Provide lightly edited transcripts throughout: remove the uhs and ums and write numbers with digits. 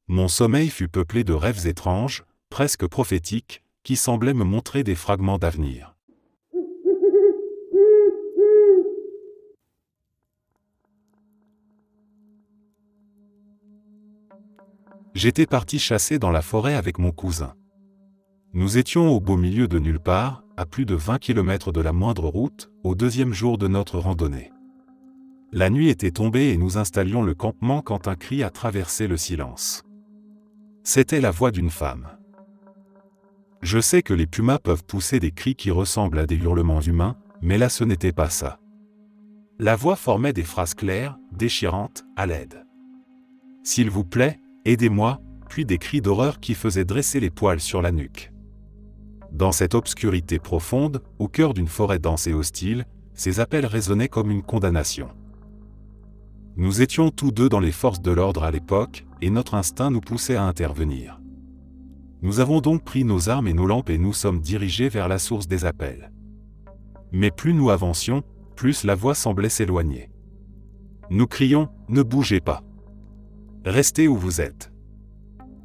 Mon sommeil fut peuplé de rêves étranges, presque prophétiques, qui semblaient me montrer des fragments d'avenir. J'étais parti chasser dans la forêt avec mon cousin. Nous étions au beau milieu de nulle part, à plus de 20 km de la moindre route, au deuxième jour de notre randonnée. La nuit était tombée et nous installions le campement quand un cri a traversé le silence. C'était la voix d'une femme. Je sais que les pumas peuvent pousser des cris qui ressemblent à des hurlements humains, mais là ce n'était pas ça. La voix formait des phrases claires, déchirantes, à l'aide. « S'il vous plaît, aidez-moi », puis des cris d'horreur qui faisaient dresser les poils sur la nuque. Dans cette obscurité profonde, au cœur d'une forêt dense et hostile, ces appels résonnaient comme une condamnation. Nous étions tous deux dans les forces de l'ordre à l'époque, et notre instinct nous poussait à intervenir. Nous avons donc pris nos armes et nos lampes et nous sommes dirigés vers la source des appels. Mais plus nous avancions, plus la voix semblait s'éloigner. Nous crions « Ne bougez pas ! Restez où vous êtes !»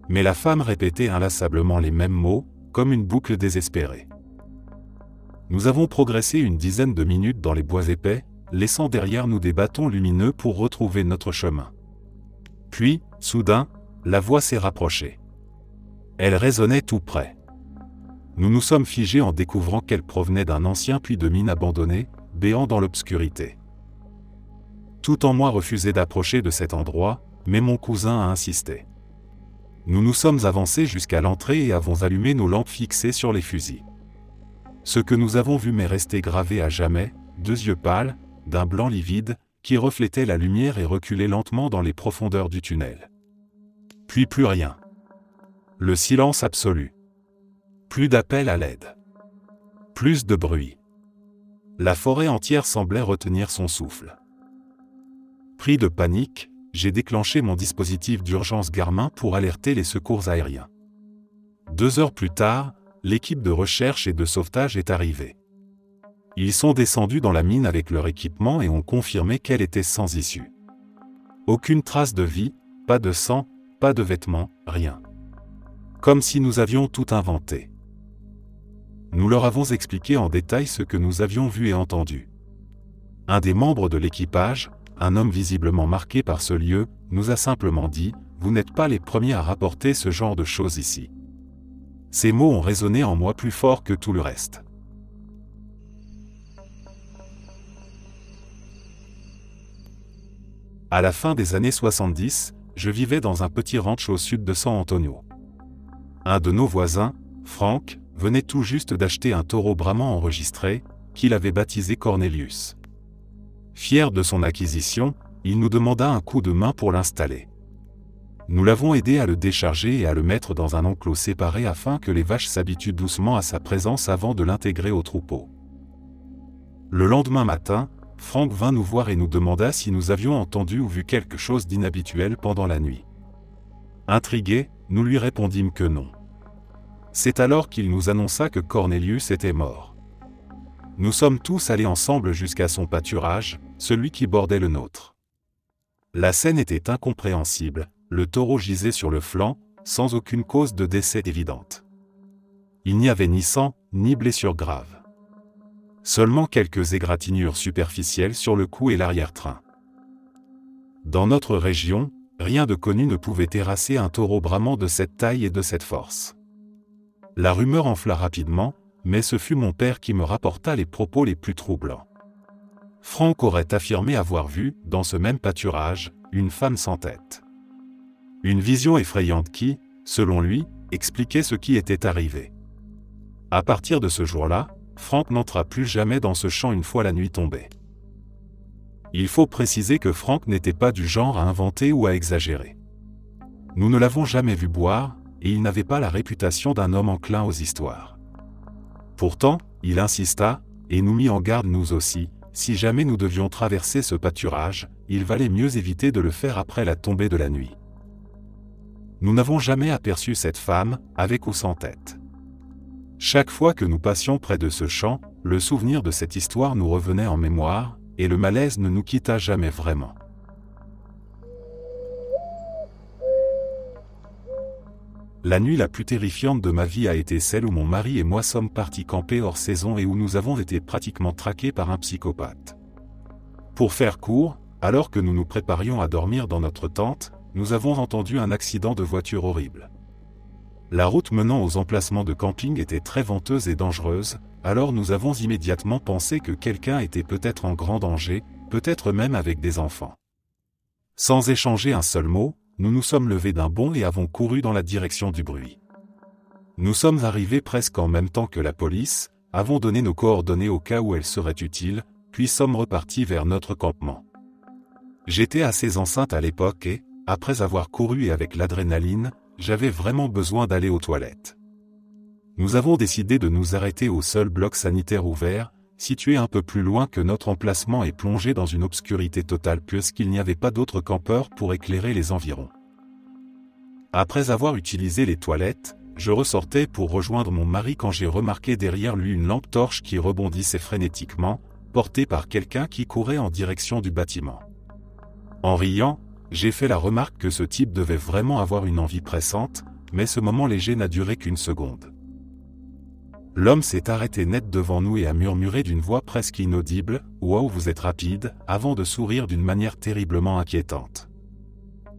Mais la femme répétait inlassablement les mêmes mots, comme une boucle désespérée. Nous avons progressé une dizaine de minutes dans les bois épais, laissant derrière nous des bâtons lumineux pour retrouver notre chemin. Puis, soudain, la voix s'est rapprochée. Elle résonnait tout près. Nous nous sommes figés en découvrant qu'elle provenait d'un ancien puits de mine abandonné, béant dans l'obscurité. Tout en moi refusait d'approcher de cet endroit, mais mon cousin a insisté. Nous nous sommes avancés jusqu'à l'entrée et avons allumé nos lampes fixées sur les fusils. Ce que nous avons vu m'est resté gravé à jamais, deux yeux pâles, d'un blanc livide, qui reflétaient la lumière et reculaient lentement dans les profondeurs du tunnel. Puis plus rien. Le silence absolu. Plus d'appel à l'aide. Plus de bruit. La forêt entière semblait retenir son souffle. Pris de panique, j'ai déclenché mon dispositif d'urgence Garmin pour alerter les secours aériens. 2 heures plus tard, l'équipe de recherche et de sauvetage est arrivée. Ils sont descendus dans la mine avec leur équipement et ont confirmé qu'elle était sans issue. Aucune trace de vie, pas de sang, pas de vêtements, rien. Comme si nous avions tout inventé. Nous leur avons expliqué en détail ce que nous avions vu et entendu. Un des membres de l'équipage, un homme visiblement marqué par ce lieu, nous a simplement dit « Vous n'êtes pas les premiers à rapporter ce genre de choses ici ». Ces mots ont résonné en moi plus fort que tout le reste. À la fin des années 70, je vivais dans un petit ranch au sud de San Antonio. Un de nos voisins, Frank, venait tout juste d'acheter un taureau brahman enregistré, qu'il avait baptisé Cornelius. Fier de son acquisition, il nous demanda un coup de main pour l'installer. Nous l'avons aidé à le décharger et à le mettre dans un enclos séparé afin que les vaches s'habituent doucement à sa présence avant de l'intégrer au troupeau. Le lendemain matin, Frank vint nous voir et nous demanda si nous avions entendu ou vu quelque chose d'inhabituel pendant la nuit. Intrigués, nous lui répondîmes que non. C'est alors qu'il nous annonça que Cornelius était mort. Nous sommes tous allés ensemble jusqu'à son pâturage, celui qui bordait le nôtre. La scène était incompréhensible, le taureau gisait sur le flanc, sans aucune cause de décès évidente. Il n'y avait ni sang, ni blessure grave. Seulement quelques égratignures superficielles sur le cou et l'arrière-train. Dans notre région, rien de connu ne pouvait terrasser un taureau brahman de cette taille et de cette force. La rumeur enfla rapidement, mais ce fut mon père qui me rapporta les propos les plus troublants. Frank aurait affirmé avoir vu, dans ce même pâturage, une femme sans tête. Une vision effrayante qui, selon lui, expliquait ce qui était arrivé. À partir de ce jour-là, Frank n'entra plus jamais dans ce champ une fois la nuit tombée. Il faut préciser que Frank n'était pas du genre à inventer ou à exagérer. Nous ne l'avons jamais vu boire, et il n'avait pas la réputation d'un homme enclin aux histoires. Pourtant, il insista, et nous mit en garde nous aussi, si jamais nous devions traverser ce pâturage, il valait mieux éviter de le faire après la tombée de la nuit. Nous n'avons jamais aperçu cette femme, avec ou sans tête. Chaque fois que nous passions près de ce champ, le souvenir de cette histoire nous revenait en mémoire, et le malaise ne nous quitta jamais vraiment. La nuit la plus terrifiante de ma vie a été celle où mon mari et moi sommes partis camper hors saison et où nous avons été pratiquement traqués par un psychopathe. Pour faire court, alors que nous nous préparions à dormir dans notre tente, nous avons entendu un accident de voiture horrible. La route menant aux emplacements de camping était très venteuse et dangereuse, alors nous avons immédiatement pensé que quelqu'un était peut-être en grand danger, peut-être même avec des enfants. Sans échanger un seul mot, nous nous sommes levés d'un bond et avons couru dans la direction du bruit. Nous sommes arrivés presque en même temps que la police, avons donné nos coordonnées au cas où elles seraient utiles, puis sommes repartis vers notre campement. J'étais assez enceinte à l'époque et, après avoir couru et avec l'adrénaline, j'avais vraiment besoin d'aller aux toilettes. Nous avons décidé de nous arrêter au seul bloc sanitaire ouvert, situé un peu plus loin que notre emplacement et plongé dans une obscurité totale puisqu'il n'y avait pas d'autres campeurs pour éclairer les environs. Après avoir utilisé les toilettes, je ressortais pour rejoindre mon mari quand j'ai remarqué derrière lui une lampe torche qui rebondissait frénétiquement, portée par quelqu'un qui courait en direction du bâtiment. En riant, j'ai fait la remarque que ce type devait vraiment avoir une envie pressante, mais ce moment léger n'a duré qu'une seconde. L'homme s'est arrêté net devant nous et a murmuré d'une voix presque inaudible « Wow, vous êtes rapide », avant de sourire d'une manière terriblement inquiétante.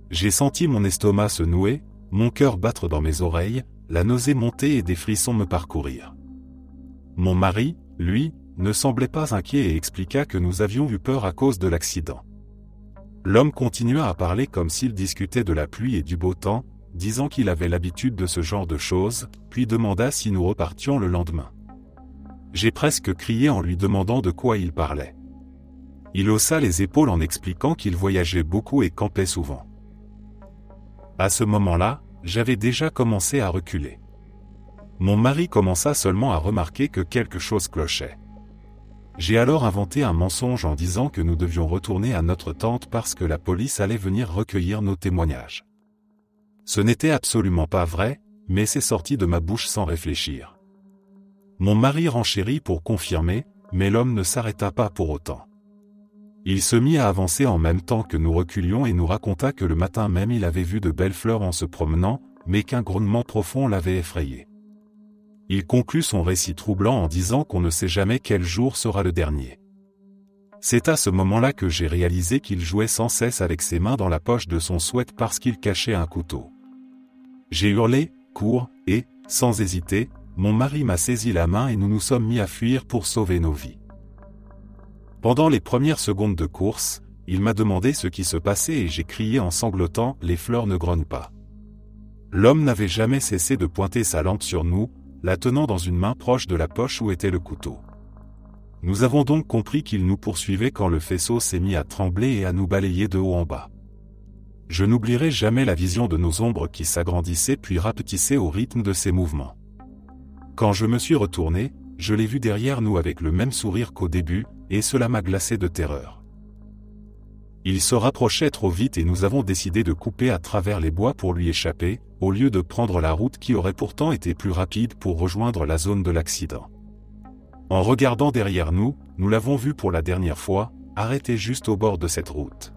J'ai senti mon estomac se nouer, mon cœur battre dans mes oreilles, la nausée monter et des frissons me parcourir. Mon mari, lui, ne semblait pas inquiet et expliqua que nous avions eu peur à cause de l'accident. L'homme continua à parler comme s'il discutait de la pluie et du beau temps, disant qu'il avait l'habitude de ce genre de choses, puis demanda si nous repartions le lendemain. J'ai presque crié en lui demandant de quoi il parlait. Il haussa les épaules en expliquant qu'il voyageait beaucoup et campait souvent. À ce moment-là, j'avais déjà commencé à reculer. Mon mari commença seulement à remarquer que quelque chose clochait. J'ai alors inventé un mensonge en disant que nous devions retourner à notre tente parce que la police allait venir recueillir nos témoignages. Ce n'était absolument pas vrai, mais c'est sorti de ma bouche sans réfléchir. Mon mari renchérit pour confirmer, mais l'homme ne s'arrêta pas pour autant. Il se mit à avancer en même temps que nous reculions et nous raconta que le matin même il avait vu de belles fleurs en se promenant, mais qu'un grognement profond l'avait effrayé. Il conclut son récit troublant en disant qu'on ne sait jamais quel jour sera le dernier. C'est à ce moment-là que j'ai réalisé qu'il jouait sans cesse avec ses mains dans la poche de son sweat parce qu'il cachait un couteau. J'ai hurlé, cours, et, sans hésiter, mon mari m'a saisi la main et nous nous sommes mis à fuir pour sauver nos vies. Pendant les premières secondes de course, il m'a demandé ce qui se passait et j'ai crié en sanglotant « Les fleurs ne grognent pas ». L'homme n'avait jamais cessé de pointer sa lampe sur nous, la tenant dans une main proche de la poche où était le couteau. Nous avons donc compris qu'il nous poursuivait quand le faisceau s'est mis à trembler et à nous balayer de haut en bas. Je n'oublierai jamais la vision de nos ombres qui s'agrandissaient puis rapetissaient au rythme de ces mouvements. Quand je me suis retourné, je l'ai vu derrière nous avec le même sourire qu'au début, et cela m'a glacé de terreur. Il se rapprochait trop vite et nous avons décidé de couper à travers les bois pour lui échapper, au lieu de prendre la route qui aurait pourtant été plus rapide pour rejoindre la zone de l'accident. En regardant derrière nous, nous l'avons vu pour la dernière fois, arrêté juste au bord de cette route.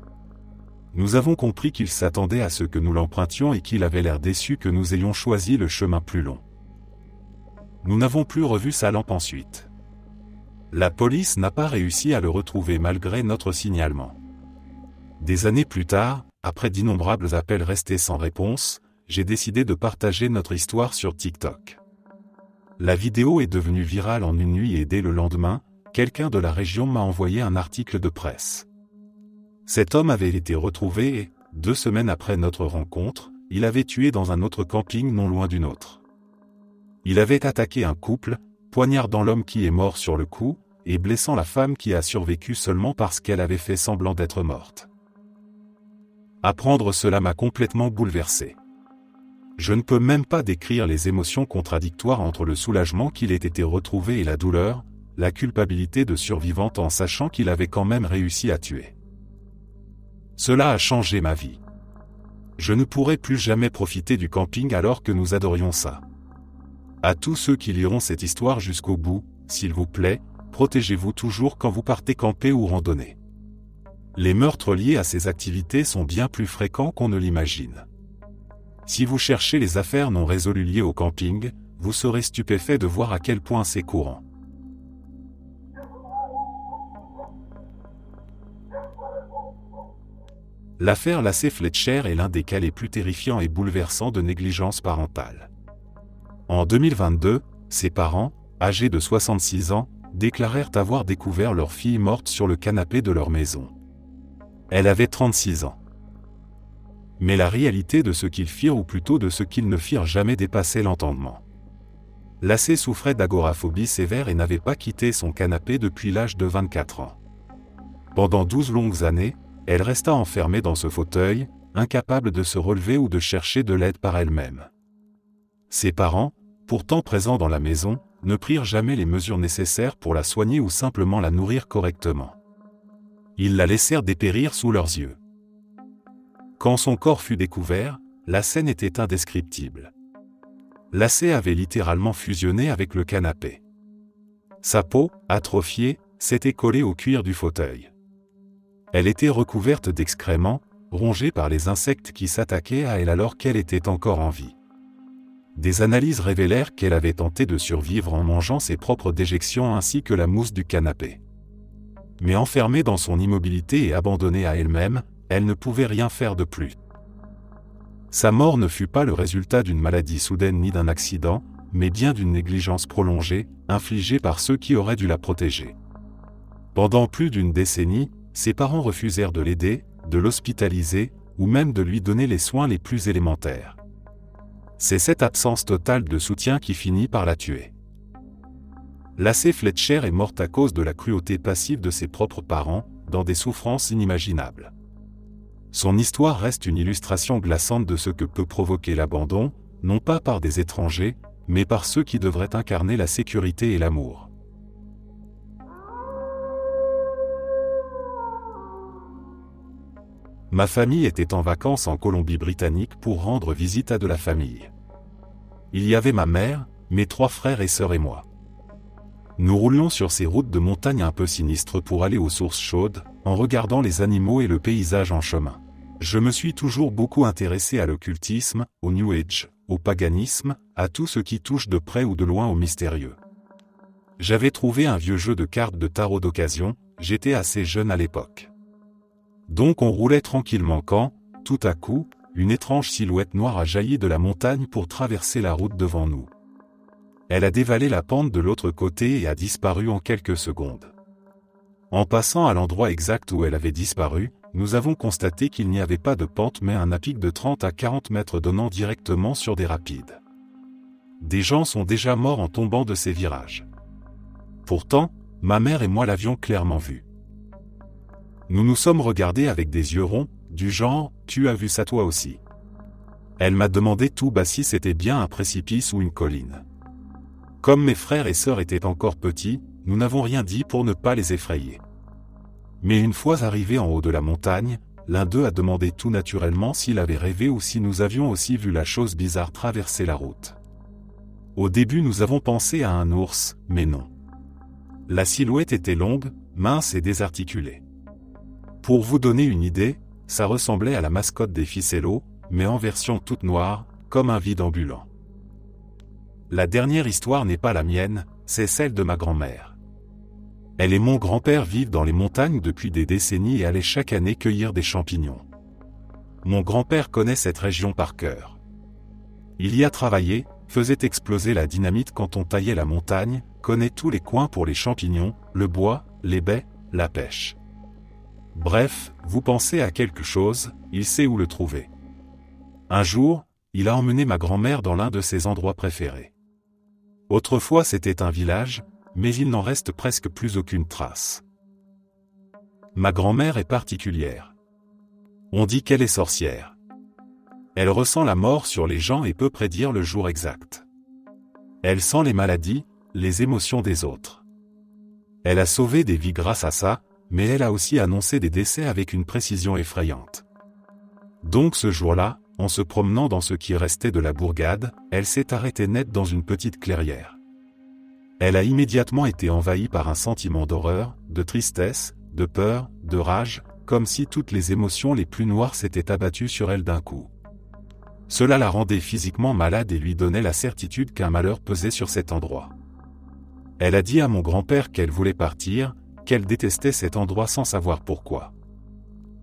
Nous avons compris qu'il s'attendait à ce que nous l'empruntions et qu'il avait l'air déçu que nous ayons choisi le chemin plus long. Nous n'avons plus revu sa lampe ensuite. La police n'a pas réussi à le retrouver malgré notre signalement. Des années plus tard, après d'innombrables appels restés sans réponse, j'ai décidé de partager notre histoire sur TikTok. La vidéo est devenue virale en une nuit et dès le lendemain, quelqu'un de la région m'a envoyé un article de presse. Cet homme avait été retrouvé et, 2 semaines après notre rencontre, il avait tué dans un autre camping non loin du nôtre. Il avait attaqué un couple, poignardant l'homme qui est mort sur le coup, et blessant la femme qui a survécu seulement parce qu'elle avait fait semblant d'être morte. Apprendre cela m'a complètement bouleversé. Je ne peux même pas décrire les émotions contradictoires entre le soulagement qu'il ait été retrouvé et la douleur, la culpabilité de survivante en sachant qu'il avait quand même réussi à tuer. Cela a changé ma vie. Je ne pourrai plus jamais profiter du camping alors que nous adorions ça. À tous ceux qui liront cette histoire jusqu'au bout, s'il vous plaît, protégez-vous toujours quand vous partez camper ou randonner. Les meurtres liés à ces activités sont bien plus fréquents qu'on ne l'imagine. Si vous cherchez les affaires non résolues liées au camping, vous serez stupéfait de voir à quel point c'est courant. L'affaire Lacey Fletcher est l'un des cas les plus terrifiants et bouleversants de négligence parentale. En 2022, ses parents, âgés de 66 ans, déclarèrent avoir découvert leur fille morte sur le canapé de leur maison. Elle avait 36 ans. Mais la réalité de ce qu'ils firent, ou plutôt de ce qu'ils ne firent jamais, dépassait l'entendement. Lacey souffrait d'agoraphobie sévère et n'avait pas quitté son canapé depuis l'âge de 24 ans. Pendant 12 longues années, elle resta enfermée dans ce fauteuil, incapable de se relever ou de chercher de l'aide par elle-même. Ses parents, pourtant présents dans la maison, ne prirent jamais les mesures nécessaires pour la soigner ou simplement la nourrir correctement. Ils la laissèrent dépérir sous leurs yeux. Quand son corps fut découvert, la scène était indescriptible. Lacey avait littéralement fusionné avec le canapé. Sa peau, atrophiée, s'était collée au cuir du fauteuil. Elle était recouverte d'excréments, rongée par les insectes qui s'attaquaient à elle alors qu'elle était encore en vie. Des analyses révélèrent qu'elle avait tenté de survivre en mangeant ses propres déjections ainsi que la mousse du canapé. Mais enfermée dans son immobilité et abandonnée à elle-même, elle ne pouvait rien faire de plus. Sa mort ne fut pas le résultat d'une maladie soudaine ni d'un accident, mais bien d'une négligence prolongée, infligée par ceux qui auraient dû la protéger. Pendant plus d'une décennie, ses parents refusèrent de l'aider, de l'hospitaliser, ou même de lui donner les soins les plus élémentaires. C'est cette absence totale de soutien qui finit par la tuer. Lacey Fletcher est morte à cause de la cruauté passive de ses propres parents, dans des souffrances inimaginables. Son histoire reste une illustration glaçante de ce que peut provoquer l'abandon, non pas par des étrangers, mais par ceux qui devraient incarner la sécurité et l'amour. Ma famille était en vacances en Colombie-Britannique pour rendre visite à de la famille. Il y avait ma mère, mes 3 frères et sœurs et moi. Nous roulions sur ces routes de montagne un peu sinistres pour aller aux sources chaudes, en regardant les animaux et le paysage en chemin. Je me suis toujours beaucoup intéressé à l'occultisme, au New Age, au paganisme, à tout ce qui touche de près ou de loin au mystérieux. J'avais trouvé un vieux jeu de cartes de tarot d'occasion, j'étais assez jeune à l'époque. Donc on roulait tranquillement quand, tout à coup, une étrange silhouette noire a jailli de la montagne pour traverser la route devant nous. Elle a dévalé la pente de l'autre côté et a disparu en quelques secondes. En passant à l'endroit exact où elle avait disparu, nous avons constaté qu'il n'y avait pas de pente mais un à-pic de 30 à 40 mètres donnant directement sur des rapides. Des gens sont déjà morts en tombant de ces virages. Pourtant, ma mère et moi l'avions clairement vue. Nous nous sommes regardés avec des yeux ronds, du genre « Tu as vu ça toi aussi ?» Elle m'a demandé tout bas si c'était bien un précipice ou une colline. Comme mes frères et sœurs étaient encore petits, nous n'avons rien dit pour ne pas les effrayer. Mais une fois arrivés en haut de la montagne, l'un d'eux a demandé tout naturellement s'il avait rêvé ou si nous avions aussi vu la chose bizarre traverser la route. Au début nous avons pensé à un ours, mais non. La silhouette était longue, mince et désarticulée. Pour vous donner une idée, ça ressemblait à la mascotte des Ficello, mais en version toute noire, comme un vide ambulant. La dernière histoire n'est pas la mienne, c'est celle de ma grand-mère. Elle et mon grand-père vivent dans les montagnes depuis des décennies et allaient chaque année cueillir des champignons. Mon grand-père connaît cette région par cœur. Il y a travaillé, faisait exploser la dynamite quand on taillait la montagne, connaît tous les coins pour les champignons, le bois, les baies, la pêche. Bref, vous pensez à quelque chose, il sait où le trouver. Un jour, il a emmené ma grand-mère dans l'un de ses endroits préférés. Autrefois c'était un village, mais il n'en reste presque plus aucune trace. Ma grand-mère est particulière. On dit qu'elle est sorcière. Elle ressent la mort sur les gens et peut prédire le jour exact. Elle sent les maladies, les émotions des autres. Elle a sauvé des vies grâce à ça, mais elle a aussi annoncé des décès avec une précision effrayante. Donc ce jour-là, en se promenant dans ce qui restait de la bourgade, elle s'est arrêtée net dans une petite clairière. Elle a immédiatement été envahie par un sentiment d'horreur, de tristesse, de peur, de rage, comme si toutes les émotions les plus noires s'étaient abattues sur elle d'un coup. Cela la rendait physiquement malade et lui donnait la certitude qu'un malheur pesait sur cet endroit. Elle a dit à mon grand-père qu'elle voulait partir, qu'elle détestait cet endroit sans savoir pourquoi.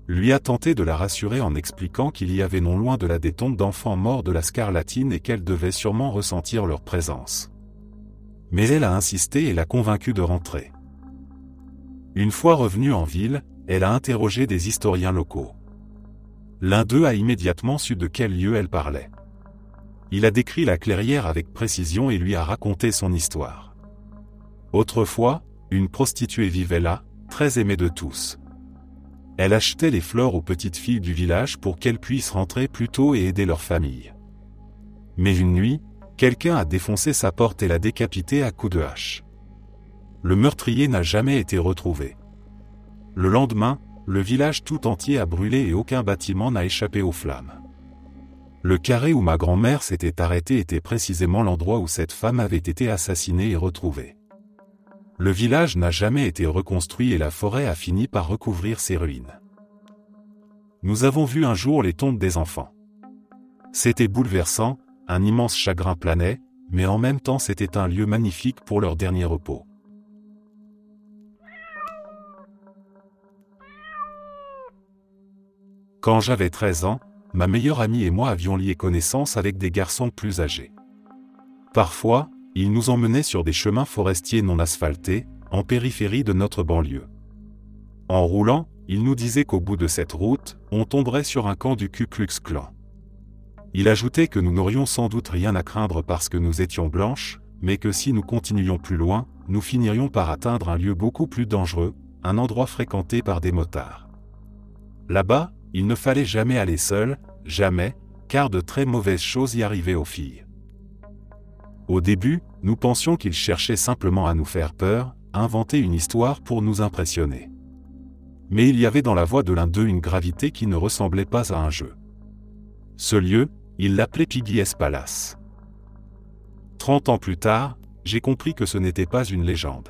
Lui a tenté de la rassurer en expliquant qu'il y avait non loin de là des tombes d'enfants morts de la scarlatine et qu'elle devait sûrement ressentir leur présence. Mais elle a insisté et l'a convaincue de rentrer. Une fois revenue en ville, elle a interrogé des historiens locaux. L'un d'eux a immédiatement su de quel lieu elle parlait. Il a décrit la clairière avec précision et lui a raconté son histoire. Autrefois, une prostituée vivait là, très aimée de tous. Elle achetait les fleurs aux petites filles du village pour qu'elles puissent rentrer plus tôt et aider leur famille. Mais une nuit, quelqu'un a défoncé sa porte et l'a décapitée à coups de hache. Le meurtrier n'a jamais été retrouvé. Le lendemain, le village tout entier a brûlé et aucun bâtiment n'a échappé aux flammes. Le carré où ma grand-mère s'était arrêtée était précisément l'endroit où cette femme avait été assassinée et retrouvée. Le village n'a jamais été reconstruit et la forêt a fini par recouvrir ses ruines. Nous avons vu un jour les tombes des enfants. C'était bouleversant, un immense chagrin planait, mais en même temps c'était un lieu magnifique pour leur dernier repos. Quand j'avais 13 ans, ma meilleure amie et moi avions lié connaissance avec des garçons plus âgés. Parfois, ils nous emmenaient sur des chemins forestiers non asphaltés, en périphérie de notre banlieue. En roulant, ils nous disaient qu'au bout de cette route, on tomberait sur un camp du Ku Klux Klan. Il ajoutait que nous n'aurions sans doute rien à craindre parce que nous étions blanches, mais que si nous continuions plus loin, nous finirions par atteindre un lieu beaucoup plus dangereux, un endroit fréquenté par des motards. Là-bas, il ne fallait jamais aller seul, jamais, car de très mauvaises choses y arrivaient aux filles. Au début, nous pensions qu'ils cherchaient simplement à nous faire peur, à inventer une histoire pour nous impressionner. Mais il y avait dans la voix de l'un d'eux une gravité qui ne ressemblait pas à un jeu. Ce lieu, il l'appelait Piggy's Palace. 30 ans plus tard, j'ai compris que ce n'était pas une légende.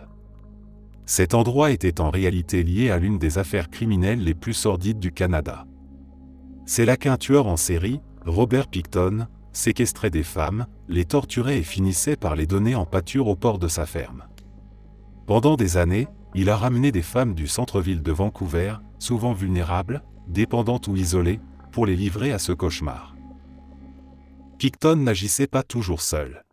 Cet endroit était en réalité lié à l'une des affaires criminelles les plus sordides du Canada. C'est là qu'un tueur en série, Robert Pickton, séquestrait des femmes, les torturait et finissait par les donner en pâture au port de sa ferme. Pendant des années, il a ramené des femmes du centre-ville de Vancouver, souvent vulnérables, dépendantes ou isolées, pour les livrer à ce cauchemar. Pickton n'agissait pas toujours seul.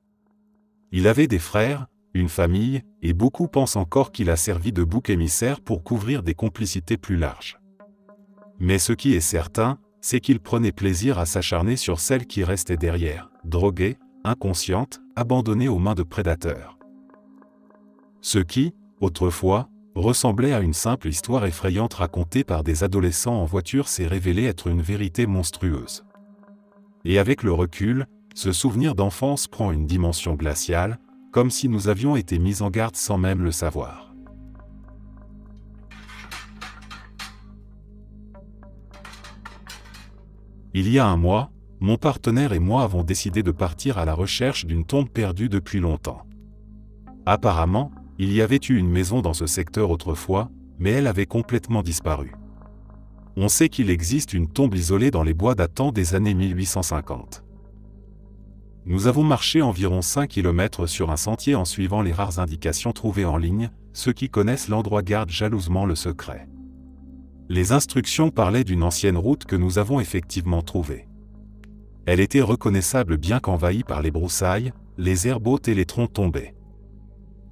Il avait des frères, une famille, et beaucoup pensent encore qu'il a servi de bouc émissaire pour couvrir des complicités plus larges. Mais ce qui est certain, c'est qu'il prenait plaisir à s'acharner sur celles qui restaient derrière, droguées, inconscientes, abandonnées aux mains de prédateurs. Ce qui, autrefois, ressemblait à une simple histoire effrayante racontée par des adolescents en voiture s'est révélé être une vérité monstrueuse. Et avec le recul, ce souvenir d'enfance prend une dimension glaciale, comme si nous avions été mis en garde sans même le savoir. Il y a un mois, mon partenaire et moi avons décidé de partir à la recherche d'une tombe perdue depuis longtemps. Apparemment, il y avait eu une maison dans ce secteur autrefois, mais elle avait complètement disparu. On sait qu'il existe une tombe isolée dans les bois datant des années 1850. Nous avons marché environ 5 km sur un sentier en suivant les rares indications trouvées en ligne, ceux qui connaissent l'endroit gardent jalousement le secret. Les instructions parlaient d'une ancienne route que nous avons effectivement trouvée. Elle était reconnaissable bien qu'envahie par les broussailles, les herbes hautes et les troncs tombés.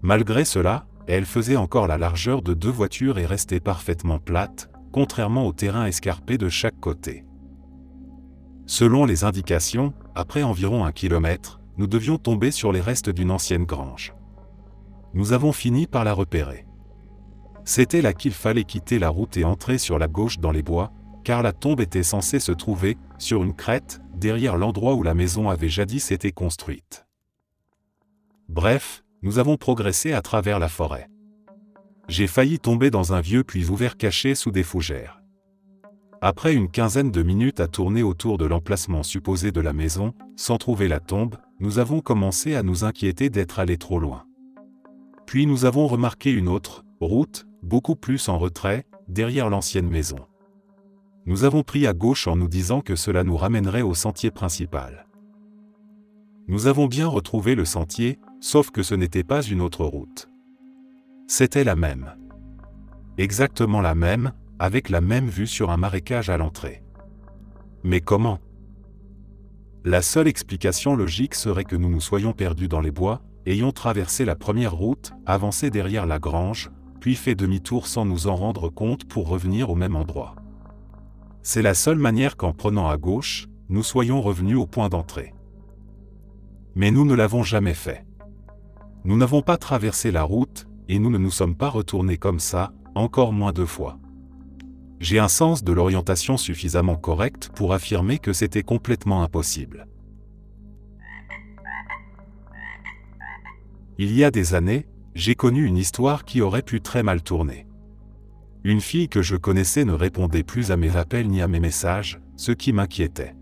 Malgré cela, elle faisait encore la largeur de 2 voitures et restait parfaitement plate, contrairement au terrain escarpé de chaque côté. Selon les indications, après environ 1 kilomètre, nous devions tomber sur les restes d'une ancienne grange. Nous avons fini par la repérer. C'était là qu'il fallait quitter la route et entrer sur la gauche dans les bois, car la tombe était censée se trouver, sur une crête, derrière l'endroit où la maison avait jadis été construite. Bref, nous avons progressé à travers la forêt. J'ai failli tomber dans un vieux puits ouvert caché sous des fougères. Après une quinzaine de minutes à tourner autour de l'emplacement supposé de la maison, sans trouver la tombe, nous avons commencé à nous inquiéter d'être allés trop loin. Puis nous avons remarqué une autre route, beaucoup plus en retrait, derrière l'ancienne maison. Nous avons pris à gauche en nous disant que cela nous ramènerait au sentier principal. Nous avons bien retrouvé le sentier, sauf que ce n'était pas une autre route. C'était la même. Exactement la même, avec la même vue sur un marécage à l'entrée. Mais comment? La seule explication logique serait que nous nous soyons perdus dans les bois, ayons traversé la première route, avancé derrière la grange, puis fait demi-tour sans nous en rendre compte pour revenir au même endroit. C'est la seule manière qu'en prenant à gauche, nous soyons revenus au point d'entrée. Mais nous ne l'avons jamais fait. Nous n'avons pas traversé la route, et nous ne nous sommes pas retournés comme ça, encore moins 2 fois. J'ai un sens de l'orientation suffisamment correct pour affirmer que c'était complètement impossible. Il y a des années, j'ai connu une histoire qui aurait pu très mal tourner. Une fille que je connaissais ne répondait plus à mes appels ni à mes messages, ce qui m'inquiétait.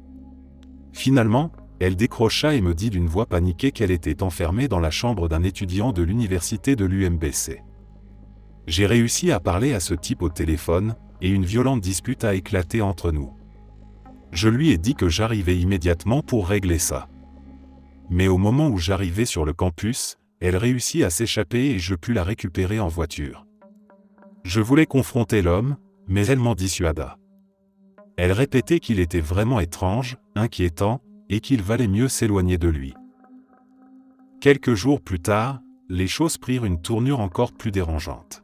Finalement, elle décrocha et me dit d'une voix paniquée qu'elle était enfermée dans la chambre d'un étudiant de l'université de l'UMBC. J'ai réussi à parler à ce type au téléphone, et une violente dispute a éclaté entre nous. Je lui ai dit que j'arrivais immédiatement pour régler ça. Mais au moment où j'arrivais sur le campus, elle réussit à s'échapper et je pus la récupérer en voiture. Je voulais confronter l'homme, mais elle m'en dissuada. Elle répétait qu'il était vraiment étrange, inquiétant, et qu'il valait mieux s'éloigner de lui. Quelques jours plus tard, les choses prirent une tournure encore plus dérangeante.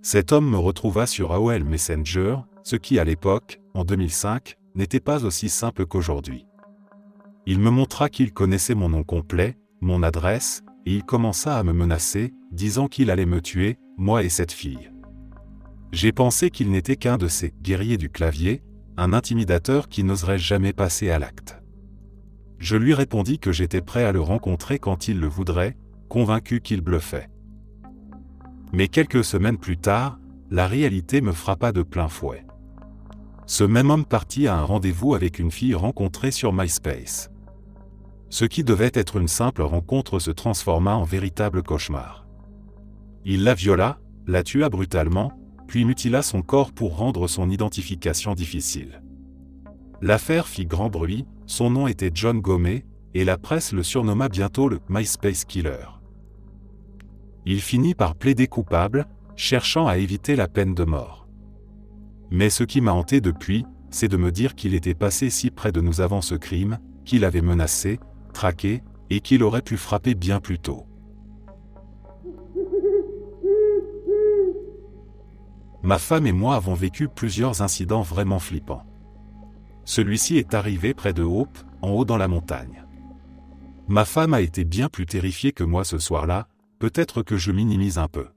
Cet homme me retrouva sur AOL Messenger, ce qui à l'époque, en 2005, n'était pas aussi simple qu'aujourd'hui. Il me montra qu'il connaissait mon nom complet, mon adresse, et il commença à me menacer, disant qu'il allait me tuer, moi et cette fille. J'ai pensé qu'il n'était qu'un de ces « guerriers du clavier », un intimidateur qui n'oserait jamais passer à l'acte. Je lui répondis que j'étais prêt à le rencontrer quand il le voudrait, convaincu qu'il bluffait. Mais quelques semaines plus tard, la réalité me frappa de plein fouet. Ce même homme partit à un rendez-vous avec une fille rencontrée sur MySpace. Ce qui devait être une simple rencontre se transforma en véritable cauchemar. Il la viola, la tua brutalement, puis mutila son corps pour rendre son identification difficile. L'affaire fit grand bruit, son nom était John Gomez, et la presse le surnomma bientôt le MySpace Killer. Il finit par plaider coupable, cherchant à éviter la peine de mort. Mais ce qui m'a hanté depuis, c'est de me dire qu'il était passé si près de nous avant ce crime, qu'il avait menacé, traqué, et qu'il aurait pu frapper bien plus tôt. Ma femme et moi avons vécu plusieurs incidents vraiment flippants. Celui-ci est arrivé près de Hope, en haut dans la montagne. Ma femme a été bien plus terrifiée que moi ce soir-là, peut-être que je minimise un peu.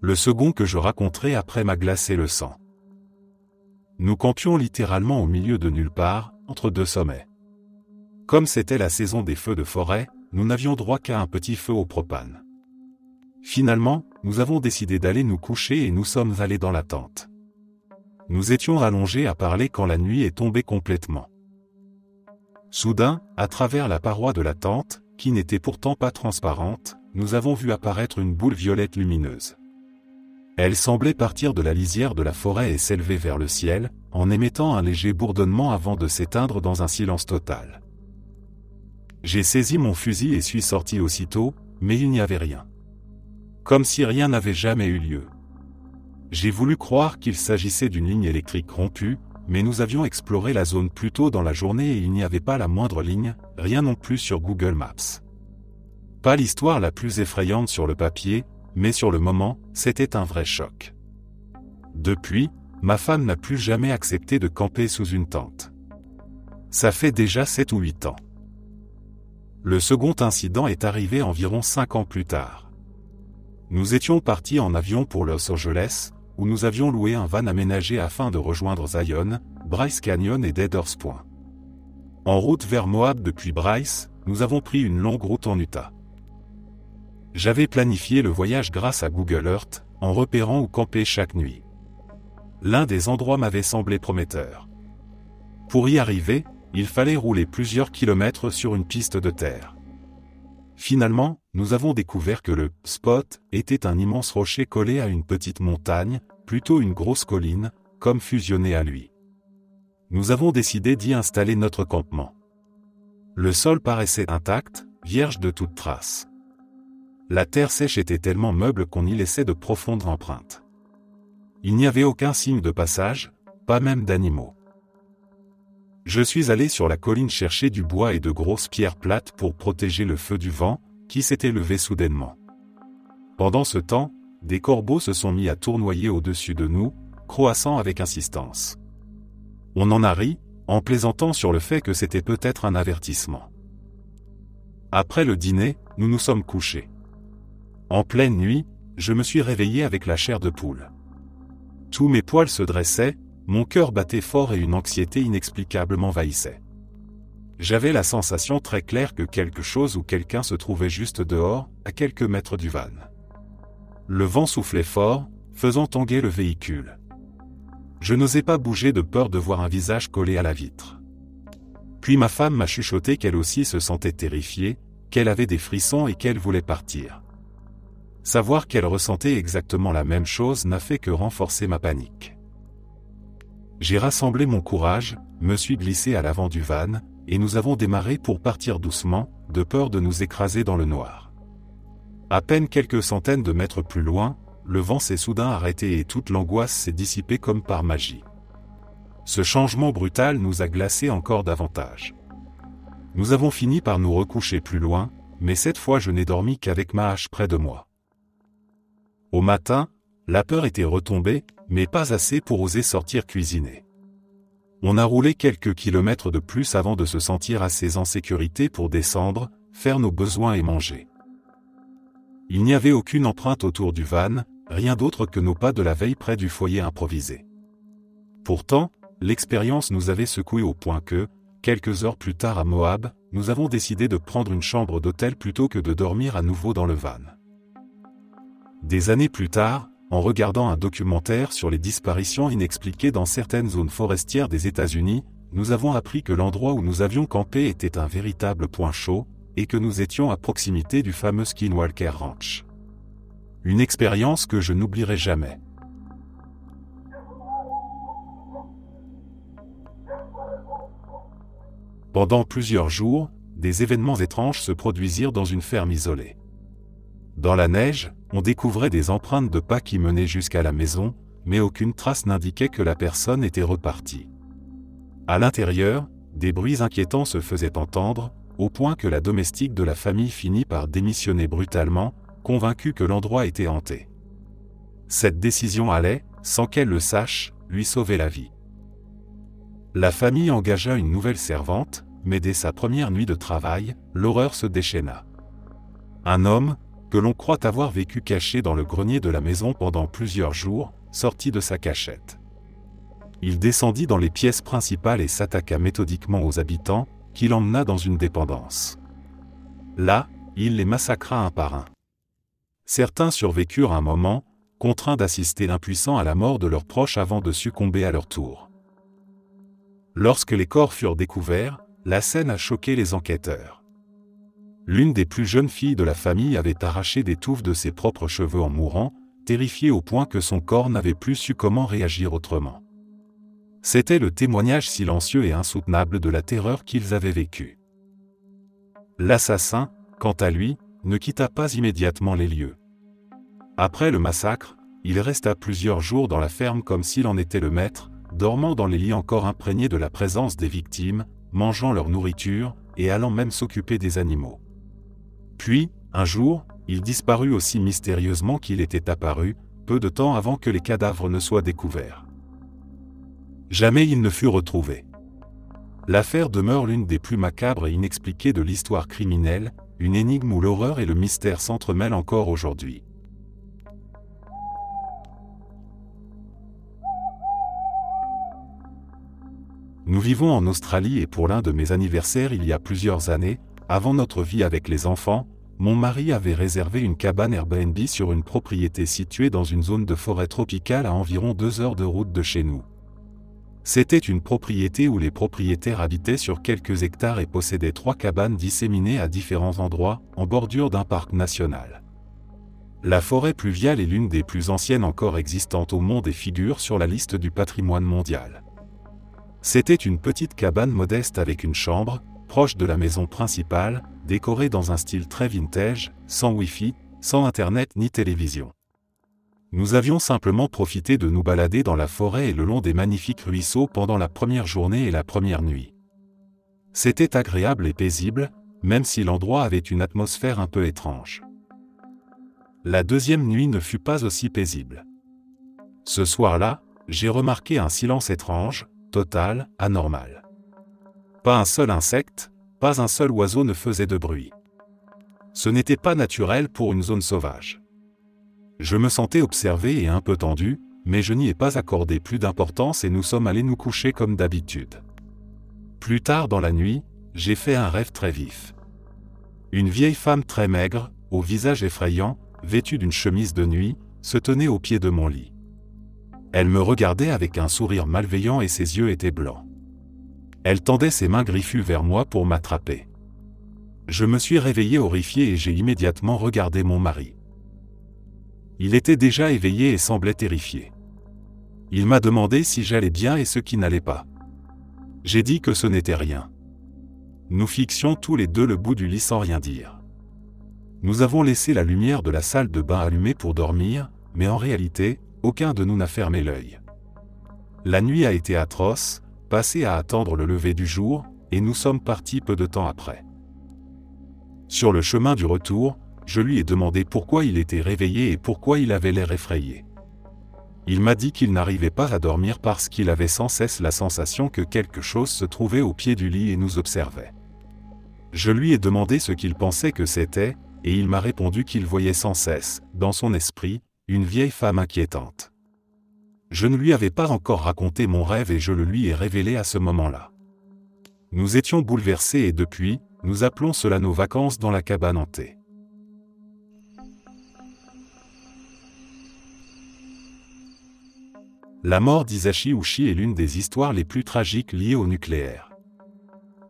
Le second que je raconterai après m'a glacé le sang. Nous campions littéralement au milieu de nulle part, entre 2 sommets. Comme c'était la saison des feux de forêt, nous n'avions droit qu'à un petit feu au propane. Finalement, nous avons décidé d'aller nous coucher et nous sommes allés dans la tente. Nous étions allongés à parler quand la nuit est tombée complètement. Soudain, à travers la paroi de la tente, qui n'était pourtant pas transparente, nous avons vu apparaître une boule violette lumineuse. Elle semblait partir de la lisière de la forêt et s'élever vers le ciel, en émettant un léger bourdonnement avant de s'éteindre dans un silence total. J'ai saisi mon fusil et suis sorti aussitôt, mais il n'y avait rien. Comme si rien n'avait jamais eu lieu. J'ai voulu croire qu'il s'agissait d'une ligne électrique rompue, mais nous avions exploré la zone plus tôt dans la journée et il n'y avait pas la moindre ligne, rien non plus sur Google Maps. Pas l'histoire la plus effrayante sur le papier, mais sur le moment, c'était un vrai choc. Depuis, ma femme n'a plus jamais accepté de camper sous une tente. Ça fait déjà 7 ou 8 ans. Le second incident est arrivé environ 5 ans plus tard. Nous étions partis en avion pour Los Angeles, où nous avions loué un van aménagé afin de rejoindre Zion, Bryce Canyon et Dead Horse Point. En route vers Moab depuis Bryce, nous avons pris une longue route en Utah. J'avais planifié le voyage grâce à Google Earth, en repérant où camper chaque nuit. L'un des endroits m'avait semblé prometteur. Pour y arriver, il fallait rouler plusieurs kilomètres sur une piste de terre. Finalement, nous avons découvert que le spot était un immense rocher collé à une petite montagne, plutôt une grosse colline, comme fusionnés à lui. Nous avons décidé d'y installer notre campement. Le sol paraissait intact, vierge de toute trace. La terre sèche était tellement meuble qu'on y laissait de profondes empreintes. Il n'y avait aucun signe de passage, pas même d'animaux. Je suis allé sur la colline chercher du bois et de grosses pierres plates pour protéger le feu du vent, qui s'était levé soudainement. Pendant ce temps, des corbeaux se sont mis à tournoyer au-dessus de nous, croassant avec insistance. On en a ri, en plaisantant sur le fait que c'était peut-être un avertissement. Après le dîner, nous nous sommes couchés. En pleine nuit, je me suis réveillé avec la chair de poule. Tous mes poils se dressaient, mon cœur battait fort et une anxiété inexplicable m'envahissait. J'avais la sensation très claire que quelque chose ou quelqu'un se trouvait juste dehors, à quelques mètres du van. Le vent soufflait fort, faisant tanguer le véhicule. Je n'osais pas bouger de peur de voir un visage collé à la vitre. Puis ma femme m'a chuchoté qu'elle aussi se sentait terrifiée, qu'elle avait des frissons et qu'elle voulait partir. Savoir qu'elle ressentait exactement la même chose n'a fait que renforcer ma panique. J'ai rassemblé mon courage, me suis glissé à l'avant du van, et nous avons démarré pour partir doucement, de peur de nous écraser dans le noir. À peine quelques centaines de mètres plus loin, le vent s'est soudain arrêté et toute l'angoisse s'est dissipée comme par magie. Ce changement brutal nous a glacés encore davantage. Nous avons fini par nous recoucher plus loin, mais cette fois je n'ai dormi qu'avec ma hache près de moi. Au matin, la peur était retombée, mais pas assez pour oser sortir cuisiner. On a roulé quelques kilomètres de plus avant de se sentir assez en sécurité pour descendre, faire nos besoins et manger. Il n'y avait aucune empreinte autour du van, rien d'autre que nos pas de la veille près du foyer improvisé. Pourtant, l'expérience nous avait secoués au point que, quelques heures plus tard à Moab, nous avons décidé de prendre une chambre d'hôtel plutôt que de dormir à nouveau dans le van. Des années plus tard, en regardant un documentaire sur les disparitions inexpliquées dans certaines zones forestières des États-Unis, nous avons appris que l'endroit où nous avions campé était un véritable point chaud, et que nous étions à proximité du fameux Skinwalker Ranch. Une expérience que je n'oublierai jamais. Pendant plusieurs jours, des événements étranges se produisirent dans une ferme isolée. Dans la neige, on découvrait des empreintes de pas qui menaient jusqu'à la maison, mais aucune trace n'indiquait que la personne était repartie. À l'intérieur, des bruits inquiétants se faisaient entendre, au point que la domestique de la famille finit par démissionner brutalement, convaincue que l'endroit était hanté. Cette décision allait, sans qu'elle le sache, lui sauver la vie. La famille engagea une nouvelle servante, mais dès sa première nuit de travail, l'horreur se déchaîna. Un homme, que l'on croit avoir vécu caché dans le grenier de la maison pendant plusieurs jours, sortit de sa cachette. Il descendit dans les pièces principales et s'attaqua méthodiquement aux habitants, qu'il emmena dans une dépendance. Là, il les massacra un par un. Certains survécurent un moment, contraints d'assister impuissants à la mort de leurs proches avant de succomber à leur tour. Lorsque les corps furent découverts, la scène a choqué les enquêteurs. L'une des plus jeunes filles de la famille avait arraché des touffes de ses propres cheveux en mourant, terrifiée au point que son corps n'avait plus su comment réagir autrement. C'était le témoignage silencieux et insoutenable de la terreur qu'ils avaient vécue. L'assassin, quant à lui, ne quitta pas immédiatement les lieux. Après le massacre, il resta plusieurs jours dans la ferme comme s'il en était le maître, dormant dans les lits encore imprégnés de la présence des victimes, mangeant leur nourriture, et allant même s'occuper des animaux. Puis, un jour, il disparut aussi mystérieusement qu'il était apparu, peu de temps avant que les cadavres ne soient découverts. Jamais il ne fut retrouvé. L'affaire demeure l'une des plus macabres et inexpliquées de l'histoire criminelle, une énigme où l'horreur et le mystère s'entremêlent encore aujourd'hui. Nous vivons en Australie et pour l'un de mes anniversaires il y a plusieurs années, avant notre vie avec les enfants, mon mari avait réservé une cabane Airbnb sur une propriété située dans une zone de forêt tropicale à environ 2 heures de route de chez nous. C'était une propriété où les propriétaires habitaient sur quelques hectares et possédaient 3 cabanes disséminées à différents endroits, en bordure d'un parc national. La forêt pluviale est l'une des plus anciennes encore existantes au monde et figure sur la liste du patrimoine mondial. C'était une petite cabane modeste avec une chambre, proche de la maison principale, décorée dans un style très vintage, sans Wi-Fi, sans Internet ni télévision. Nous avions simplement profité de nous balader dans la forêt et le long des magnifiques ruisseaux pendant la première journée et la première nuit. C'était agréable et paisible, même si l'endroit avait une atmosphère un peu étrange. La deuxième nuit ne fut pas aussi paisible. Ce soir-là, j'ai remarqué un silence étrange, total, anormal. Pas un seul insecte, pas un seul oiseau ne faisait de bruit. Ce n'était pas naturel pour une zone sauvage. Je me sentais observé et un peu tendu, mais je n'y ai pas accordé plus d'importance et nous sommes allés nous coucher comme d'habitude. Plus tard dans la nuit, j'ai fait un rêve très vif. Une vieille femme très maigre, au visage effrayant, vêtue d'une chemise de nuit, se tenait au pied de mon lit. Elle me regardait avec un sourire malveillant et ses yeux étaient blancs. Elle tendait ses mains griffues vers moi pour m'attraper. Je me suis réveillé horrifié et j'ai immédiatement regardé mon mari. Il était déjà éveillé et semblait terrifié. Il m'a demandé si j'allais bien et ce qui n'allait pas. J'ai dit que ce n'était rien. Nous fixions tous les deux le bout du lit sans rien dire. Nous avons laissé la lumière de la salle de bain allumée pour dormir, mais en réalité, aucun de nous n'a fermé l'œil. La nuit a été atroce, passée à attendre le lever du jour, et nous sommes partis peu de temps après. Sur le chemin du retour, je lui ai demandé pourquoi il était réveillé et pourquoi il avait l'air effrayé. Il m'a dit qu'il n'arrivait pas à dormir parce qu'il avait sans cesse la sensation que quelque chose se trouvait au pied du lit et nous observait. Je lui ai demandé ce qu'il pensait que c'était, et il m'a répondu qu'il voyait sans cesse, dans son esprit, une vieille femme inquiétante. Je ne lui avais pas encore raconté mon rêve et je le lui ai révélé à ce moment-là. Nous étions bouleversés et depuis, nous appelons cela nos vacances dans la cabane hantée. La mort d'Hisashi Ushi est l'une des histoires les plus tragiques liées au nucléaire.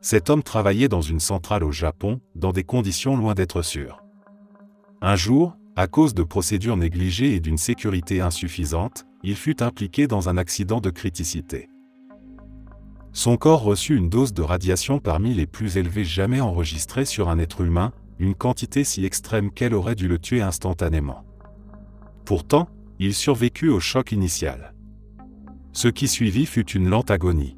Cet homme travaillait dans une centrale au Japon, dans des conditions loin d'être sûres. Un jour, à cause de procédures négligées et d'une sécurité insuffisante, il fut impliqué dans un accident de criticité. Son corps reçut une dose de radiation parmi les plus élevées jamais enregistrées sur un être humain, une quantité si extrême qu'elle aurait dû le tuer instantanément. Pourtant, il survécut au choc initial. Ce qui suivit fut une lente agonie.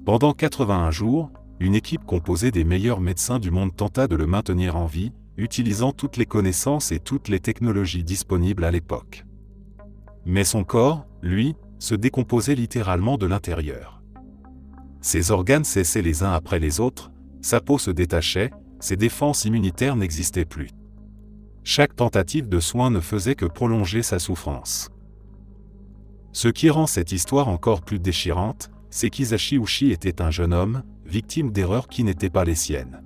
Pendant 81 jours, une équipe composée des meilleurs médecins du monde tenta de le maintenir en vie, utilisant toutes les connaissances et toutes les technologies disponibles à l'époque. Mais son corps, lui, se décomposait littéralement de l'intérieur. Ses organes cessaient les uns après les autres, sa peau se détachait, ses défenses immunitaires n'existaient plus. Chaque tentative de soin ne faisait que prolonger sa souffrance. Ce qui rend cette histoire encore plus déchirante, c'est qu'Hisashi Ushi était un jeune homme, victime d'erreurs qui n'étaient pas les siennes.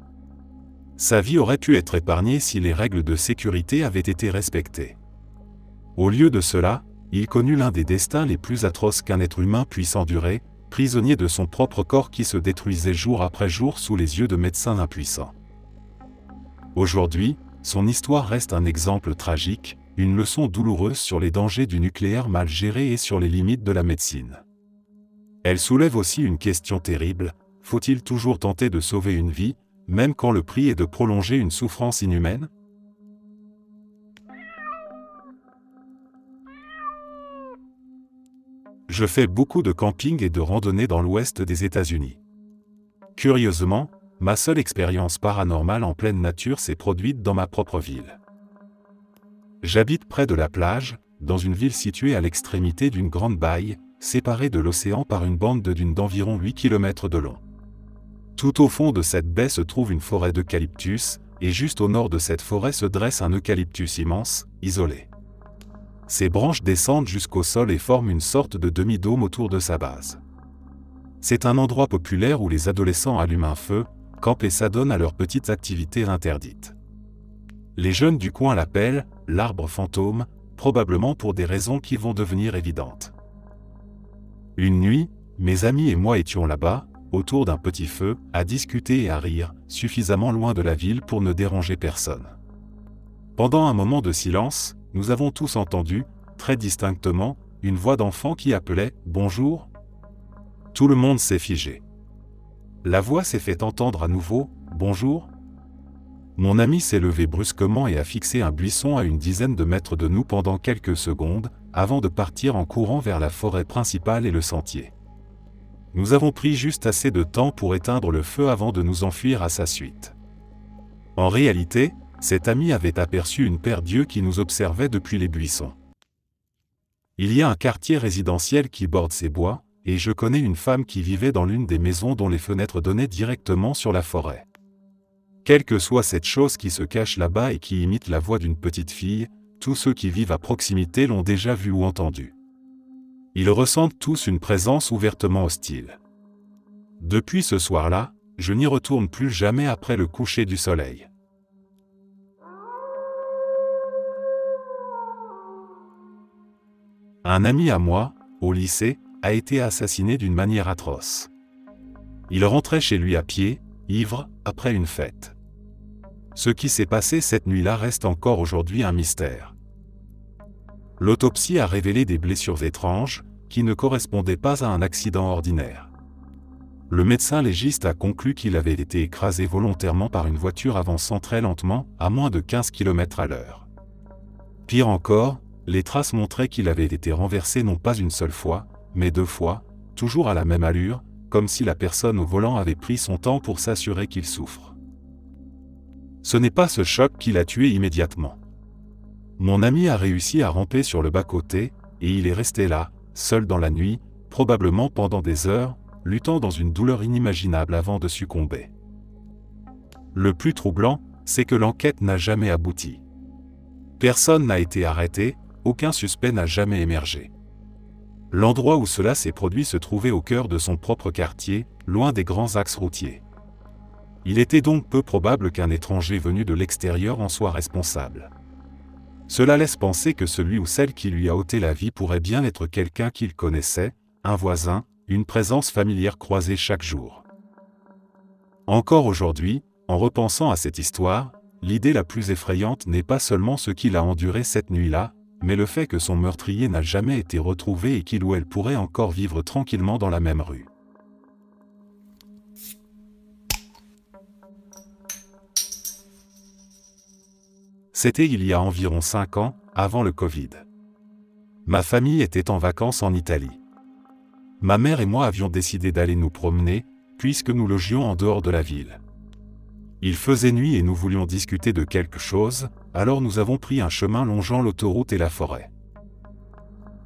Sa vie aurait pu être épargnée si les règles de sécurité avaient été respectées. Au lieu de cela, il connut l'un des destins les plus atroces qu'un être humain puisse endurer, prisonnier de son propre corps qui se détruisait jour après jour sous les yeux de médecins impuissants. Aujourd'hui, son histoire reste un exemple tragique, une leçon douloureuse sur les dangers du nucléaire mal géré et sur les limites de la médecine. Elle soulève aussi une question terrible, faut-il toujours tenter de sauver une vie, même quand le prix est de prolonger une souffrance inhumaine? Je fais beaucoup de camping et de randonnée dans l'ouest des États-Unis. Curieusement, ma seule expérience paranormale en pleine nature s'est produite dans ma propre ville. J'habite près de la plage, dans une ville située à l'extrémité d'une grande baie, séparée de l'océan par une bande de dunes d'environ 8 km de long. Tout au fond de cette baie se trouve une forêt d'eucalyptus, et juste au nord de cette forêt se dresse un eucalyptus immense, isolé. Ses branches descendent jusqu'au sol et forment une sorte de demi-dôme autour de sa base. C'est un endroit populaire où les adolescents allument un feu, campent et s'adonnent à leurs petites activités interdites. Les jeunes du coin l'appellent « l'arbre fantôme », probablement pour des raisons qui vont devenir évidentes. Une nuit, mes amis et moi étions là-bas, autour d'un petit feu, à discuter et à rire, suffisamment loin de la ville pour ne déranger personne. Pendant un moment de silence, nous avons tous entendu, très distinctement, une voix d'enfant qui appelait « Bonjour ». Tout le monde s'est figé. La voix s'est fait entendre à nouveau « Bonjour ». Mon ami s'est levé brusquement et a fixé un buisson à une dizaine de mètres de nous pendant quelques secondes, avant de partir en courant vers la forêt principale et le sentier. Nous avons pris juste assez de temps pour éteindre le feu avant de nous enfuir à sa suite. En réalité, cet ami avait aperçu une paire d'yeux qui nous observait depuis les buissons. Il y a un quartier résidentiel qui borde ces bois, et je connais une femme qui vivait dans l'une des maisons dont les fenêtres donnaient directement sur la forêt. Quelle que soit cette chose qui se cache là-bas et qui imite la voix d'une petite fille, tous ceux qui vivent à proximité l'ont déjà vue ou entendue. Ils ressentent tous une présence ouvertement hostile. Depuis ce soir-là, je n'y retourne plus jamais après le coucher du soleil. Un ami à moi, au lycée, a été assassiné d'une manière atroce. Il rentrait chez lui à pied, ivre, après une fête. Ce qui s'est passé cette nuit-là reste encore aujourd'hui un mystère. L'autopsie a révélé des blessures étranges, qui ne correspondaient pas à un accident ordinaire. Le médecin légiste a conclu qu'il avait été écrasé volontairement par une voiture avançant très lentement, à moins de 15 km/h. Pire encore, les traces montraient qu'il avait été renversé non pas une seule fois, mais 2 fois, toujours à la même allure, comme si la personne au volant avait pris son temps pour s'assurer qu'il souffre. Ce n'est pas ce choc qui l'a tué immédiatement. Mon ami a réussi à ramper sur le bas-côté, et il est resté là, seul dans la nuit, probablement pendant des heures, luttant dans une douleur inimaginable avant de succomber. Le plus troublant, c'est que l'enquête n'a jamais abouti. Personne n'a été arrêté, aucun suspect n'a jamais émergé. L'endroit où cela s'est produit se trouvait au cœur de son propre quartier, loin des grands axes routiers. Il était donc peu probable qu'un étranger venu de l'extérieur en soit responsable. Cela laisse penser que celui ou celle qui lui a ôté la vie pourrait bien être quelqu'un qu'il connaissait, un voisin, une présence familière croisée chaque jour. Encore aujourd'hui, en repensant à cette histoire, l'idée la plus effrayante n'est pas seulement ce qu'il a enduré cette nuit-là, mais le fait que son meurtrier n'a jamais été retrouvé et qu'il ou elle pourrait encore vivre tranquillement dans la même rue. C'était il y a environ 5 ans, avant le Covid. Ma famille était en vacances en Italie. Ma mère et moi avions décidé d'aller nous promener, puisque nous logions en dehors de la ville. Il faisait nuit et nous voulions discuter de quelque chose, alors nous avons pris un chemin longeant l'autoroute et la forêt.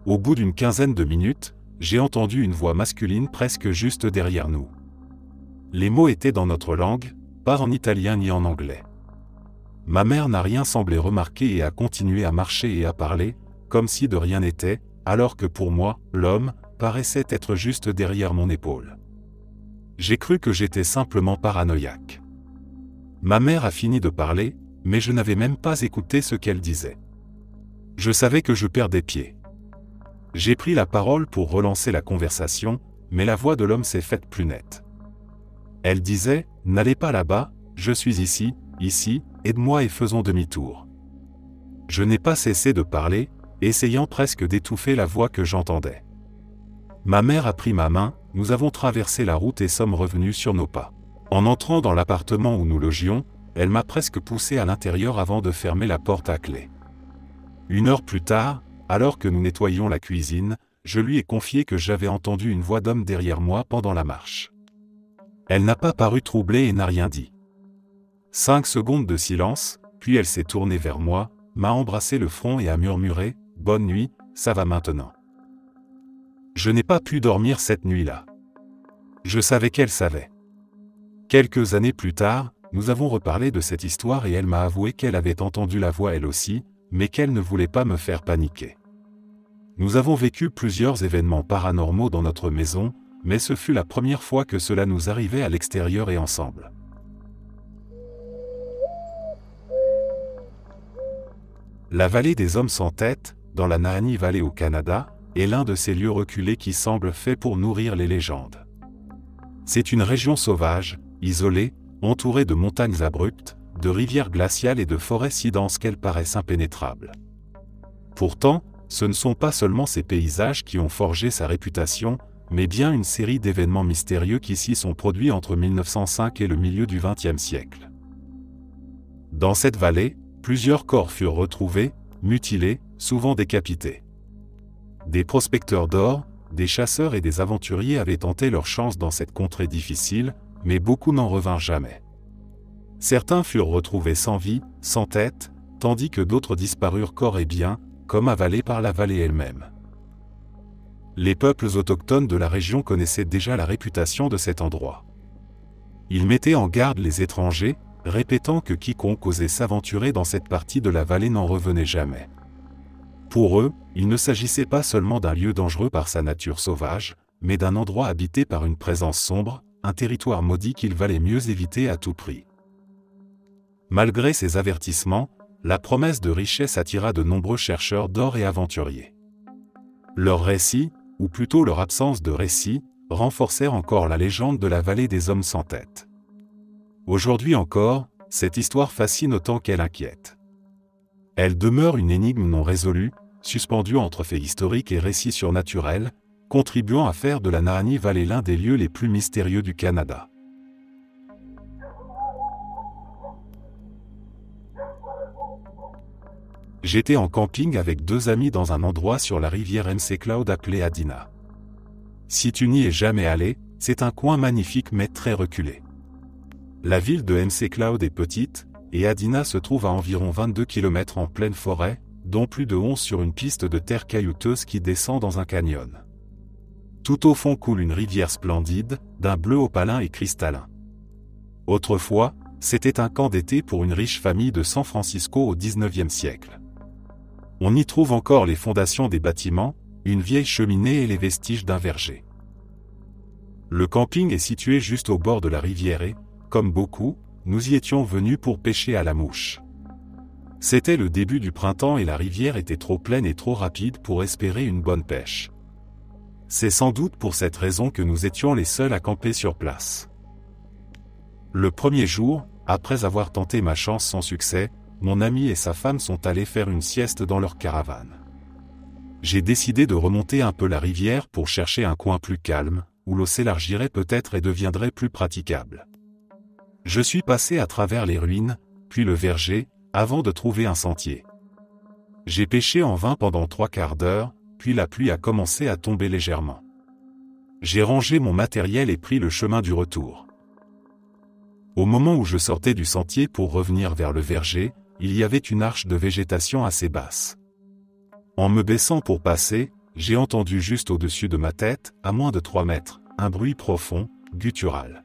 Au bout d'une quinzaine de minutes, j'ai entendu une voix masculine presque juste derrière nous. Les mots étaient dans notre langue, pas en italien ni en anglais. Ma mère n'a rien semblé remarquer et a continué à marcher et à parler, comme si de rien n'était, alors que pour moi, l'homme, paraissait être juste derrière mon épaule. J'ai cru que j'étais simplement paranoïaque. Ma mère a fini de parler, mais je n'avais même pas écouté ce qu'elle disait. Je savais que je perdais pied. J'ai pris la parole pour relancer la conversation, mais la voix de l'homme s'est faite plus nette. Elle disait « N'allez pas là-bas, je suis ici, aide-moi et faisons demi-tour. » Je n'ai pas cessé de parler, essayant presque d'étouffer la voix que j'entendais. Ma mère a pris ma main, nous avons traversé la route et sommes revenus sur nos pas. En entrant dans l'appartement où nous logions, elle m'a presque poussé à l'intérieur avant de fermer la porte à clé. 1 heure plus tard, alors que nous nettoyions la cuisine, je lui ai confié que j'avais entendu une voix d'homme derrière moi pendant la marche. Elle n'a pas paru troublée et n'a rien dit. 5 secondes de silence, puis elle s'est tournée vers moi, m'a embrassé le front et a murmuré « Bonne nuit, ça va maintenant ». Je n'ai pas pu dormir cette nuit-là. Je savais qu'elle savait. Quelques années plus tard, nous avons reparlé de cette histoire et elle m'a avoué qu'elle avait entendu la voix elle aussi, mais qu'elle ne voulait pas me faire paniquer. Nous avons vécu plusieurs événements paranormaux dans notre maison, mais ce fut la première fois que cela nous arrivait à l'extérieur et ensemble. La vallée des hommes sans tête, dans la Nahanni Valley au Canada, est l'un de ces lieux reculés qui semblent faits pour nourrir les légendes. C'est une région sauvage, isolée, entourée de montagnes abruptes, de rivières glaciales et de forêts si denses qu'elles paraissent impénétrables. Pourtant, ce ne sont pas seulement ces paysages qui ont forgé sa réputation, mais bien une série d'événements mystérieux qui s'y sont produits entre 1905 et le milieu du XXe siècle. Dans cette vallée, plusieurs corps furent retrouvés, mutilés, souvent décapités. Des prospecteurs d'or, des chasseurs et des aventuriers avaient tenté leur chance dans cette contrée difficile, mais beaucoup n'en revinrent jamais. Certains furent retrouvés sans vie, sans tête, tandis que d'autres disparurent corps et biens, comme avalés par la vallée elle-même. Les peuples autochtones de la région connaissaient déjà la réputation de cet endroit. Ils mettaient en garde les étrangers, répétant que quiconque osait s'aventurer dans cette partie de la vallée n'en revenait jamais. Pour eux, il ne s'agissait pas seulement d'un lieu dangereux par sa nature sauvage, mais d'un endroit habité par une présence sombre, un territoire maudit qu'il valait mieux éviter à tout prix. Malgré ces avertissements, la promesse de richesse attira de nombreux chercheurs d'or et aventuriers. Leurs récits, ou plutôt leur absence de récits, renforcèrent encore la légende de la vallée des hommes sans tête. Aujourd'hui encore, cette histoire fascine autant qu'elle inquiète. Elle demeure une énigme non résolue, suspendue entre faits historiques et récits surnaturels, contribuant à faire de la Nahanni Valley l'un des lieux les plus mystérieux du Canada. J'étais en camping avec 2 amis dans un endroit sur la rivière McLeod appelé Adina. Si tu n'y es jamais allé, c'est un coin magnifique mais très reculé. La ville de McLeod est petite, et Adina se trouve à environ 22 km en pleine forêt, dont plus de 11 sur une piste de terre caillouteuse qui descend dans un canyon. Tout au fond coule une rivière splendide, d'un bleu opalin et cristallin. Autrefois, c'était un camp d'été pour une riche famille de San Francisco au XIXe siècle. On y trouve encore les fondations des bâtiments, une vieille cheminée et les vestiges d'un verger. Le camping est situé juste au bord de la rivière et, comme beaucoup, nous y étions venus pour pêcher à la mouche. C'était le début du printemps et la rivière était trop pleine et trop rapide pour espérer une bonne pêche. C'est sans doute pour cette raison que nous étions les seuls à camper sur place. Le premier jour, après avoir tenté ma chance sans succès, mon ami et sa femme sont allés faire une sieste dans leur caravane. J'ai décidé de remonter un peu la rivière pour chercher un coin plus calme, où l'eau s'élargirait peut-être et deviendrait plus praticable. Je suis passé à travers les ruines, puis le verger, avant de trouver un sentier. J'ai pêché en vain pendant 3 quarts d'heure, puis la pluie a commencé à tomber légèrement. J'ai rangé mon matériel et pris le chemin du retour. Au moment où je sortais du sentier pour revenir vers le verger, il y avait une arche de végétation assez basse. En me baissant pour passer, j'ai entendu juste au-dessus de ma tête, à moins de 3 mètres, un bruit profond, guttural.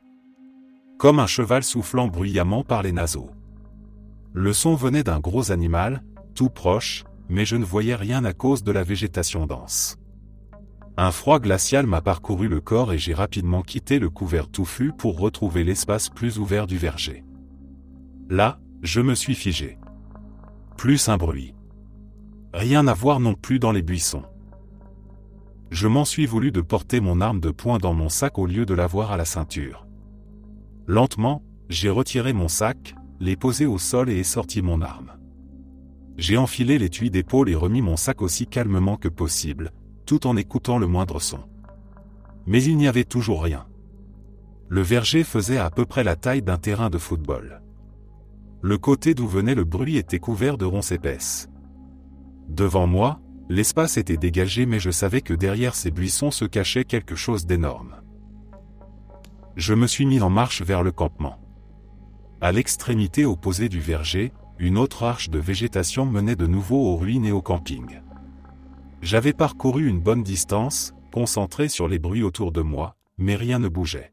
Comme un cheval soufflant bruyamment par les naseaux. Le son venait d'un gros animal, tout proche, mais je ne voyais rien à cause de la végétation dense. Un froid glacial m'a parcouru le corps et j'ai rapidement quitté le couvert touffu pour retrouver l'espace plus ouvert du verger. Là, je me suis figé. Plus un bruit. Rien à voir non plus dans les buissons. Je m'en suis voulu de porter mon arme de poing dans mon sac au lieu de l'avoir à la ceinture. Lentement, j'ai retiré mon sac, l'ai posé au sol et ai sorti mon arme. J'ai enfilé l'étui d'épaule et remis mon sac aussi calmement que possible, tout en écoutant le moindre son. Mais il n'y avait toujours rien. Le verger faisait à peu près la taille d'un terrain de football. Le côté d'où venait le bruit était couvert de ronces épaisses. Devant moi, l'espace était dégagé mais je savais que derrière ces buissons se cachait quelque chose d'énorme. Je me suis mis en marche vers le campement. À l'extrémité opposée du verger, une autre arche de végétation menait de nouveau aux ruines et au camping. J'avais parcouru une bonne distance, concentré sur les bruits autour de moi, mais rien ne bougeait.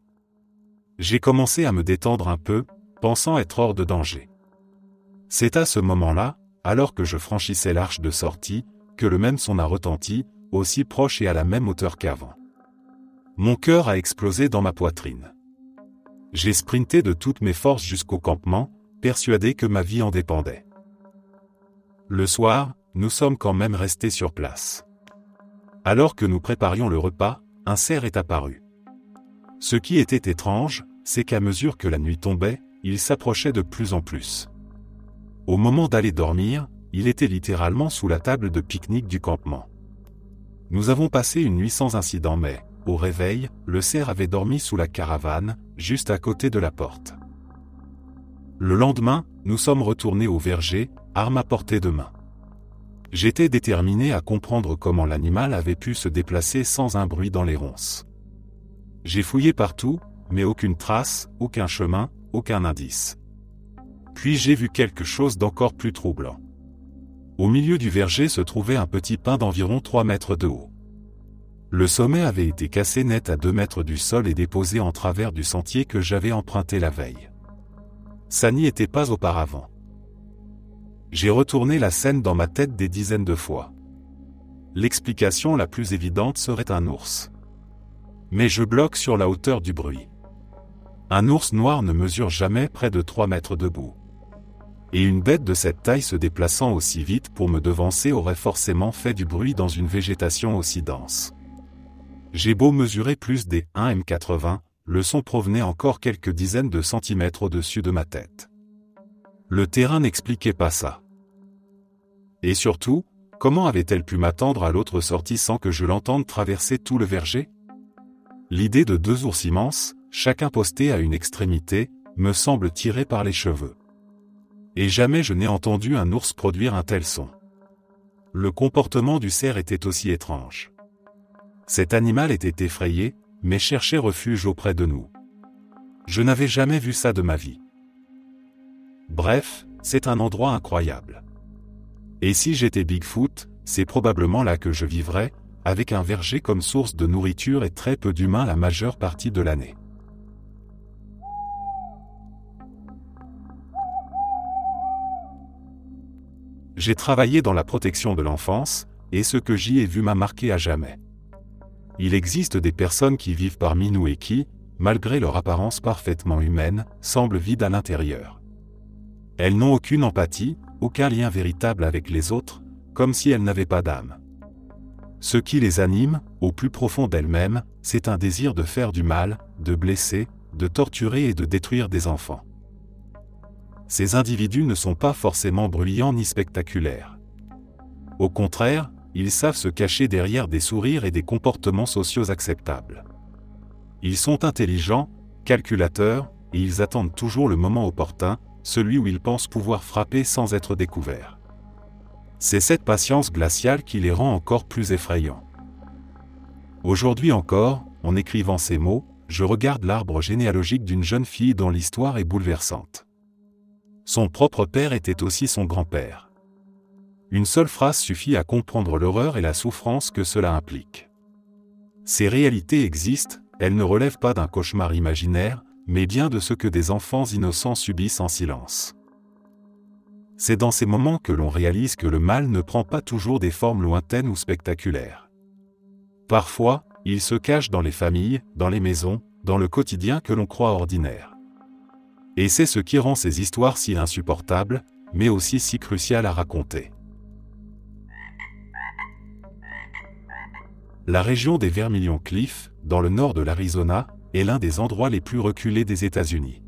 J'ai commencé à me détendre un peu, pensant être hors de danger. C'est à ce moment-là, alors que je franchissais l'arche de sortie, que le même son a retenti, aussi proche et à la même hauteur qu'avant. Mon cœur a explosé dans ma poitrine. J'ai sprinté de toutes mes forces jusqu'au campement, persuadé que ma vie en dépendait. Le soir, nous sommes quand même restés sur place. Alors que nous préparions le repas, un cerf est apparu. Ce qui était étrange, c'est qu'à mesure que la nuit tombait, il s'approchait de plus en plus. Au moment d'aller dormir, il était littéralement sous la table de pique-nique du campement. Nous avons passé une nuit sans incident mais, au réveil, le cerf avait dormi sous la caravane, juste à côté de la porte. Le lendemain, nous sommes retournés au verger, arme à portée de main. J'étais déterminé à comprendre comment l'animal avait pu se déplacer sans un bruit dans les ronces. J'ai fouillé partout, mais aucune trace, aucun chemin, aucun indice. Puis j'ai vu quelque chose d'encore plus troublant. Au milieu du verger se trouvait un petit pin d'environ 3 mètres de haut. Le sommet avait été cassé net à 2 mètres du sol et déposé en travers du sentier que j'avais emprunté la veille. Ça n'y était pas auparavant. J'ai retourné la scène dans ma tête des dizaines de fois. L'explication la plus évidente serait un ours. Mais je bloque sur la hauteur du bruit. Un ours noir ne mesure jamais près de 3 mètres debout. Et une bête de cette taille se déplaçant aussi vite pour me devancer aurait forcément fait du bruit dans une végétation aussi dense. J'ai beau mesurer plus des 1,80 m, le son provenait encore quelques dizaines de centimètres au-dessus de ma tête. Le terrain n'expliquait pas ça. Et surtout, comment avait-elle pu m'attendre à l'autre sortie sans que je l'entende traverser tout le verger ? L'idée de 2 ours immenses, chacun posté à une extrémité, me semble tirée par les cheveux. Et jamais je n'ai entendu un ours produire un tel son. Le comportement du cerf était aussi étrange. Cet animal était effrayé, mais cherchait refuge auprès de nous. Je n'avais jamais vu ça de ma vie. Bref, c'est un endroit incroyable. Et si j'étais Bigfoot, c'est probablement là que je vivrais, avec un verger comme source de nourriture et très peu d'humains la majeure partie de l'année. J'ai travaillé dans la protection de l'enfance, et ce que j'y ai vu m'a marqué à jamais. Il existe des personnes qui vivent parmi nous et qui, malgré leur apparence parfaitement humaine, semblent vides à l'intérieur. Elles n'ont aucune empathie, aucun lien véritable avec les autres, comme si elles n'avaient pas d'âme. Ce qui les anime, au plus profond d'elles-mêmes, c'est un désir de faire du mal, de blesser, de torturer et de détruire des enfants. Ces individus ne sont pas forcément bruyants ni spectaculaires. Au contraire, ils savent se cacher derrière des sourires et des comportements sociaux acceptables. Ils sont intelligents, calculateurs, et ils attendent toujours le moment opportun, celui où ils pensent pouvoir frapper sans être découverts. C'est cette patience glaciale qui les rend encore plus effrayants. Aujourd'hui encore, en écrivant ces mots, je regarde l'arbre généalogique d'une jeune fille dont l'histoire est bouleversante. Son propre père était aussi son grand-père. Une seule phrase suffit à comprendre l'horreur et la souffrance que cela implique. Ces réalités existent, elles ne relèvent pas d'un cauchemar imaginaire, mais bien de ce que des enfants innocents subissent en silence. C'est dans ces moments que l'on réalise que le mal ne prend pas toujours des formes lointaines ou spectaculaires. Parfois, il se cache dans les familles, dans les maisons, dans le quotidien que l'on croit ordinaire. Et c'est ce qui rend ces histoires si insupportables, mais aussi si cruciales à raconter. La région des Vermilion Cliffs, dans le nord de l'Arizona, est l'un des endroits les plus reculés des États-Unis.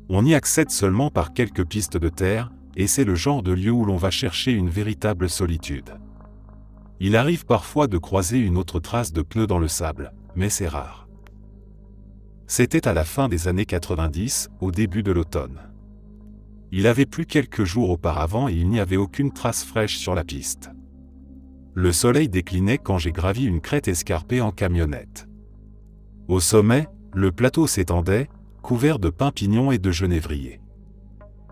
On y accède seulement par quelques pistes de terre, et c'est le genre de lieu où l'on va chercher une véritable solitude. Il arrive parfois de croiser une autre trace de pneus dans le sable, mais c'est rare. C'était à la fin des années 90, au début de l'automne. Il avait plu quelques jours auparavant et il n'y avait aucune trace fraîche sur la piste. Le soleil déclinait quand j'ai gravi une crête escarpée en camionnette. Au sommet, le plateau s'étendait, couvert de pins pignons et de genévriers.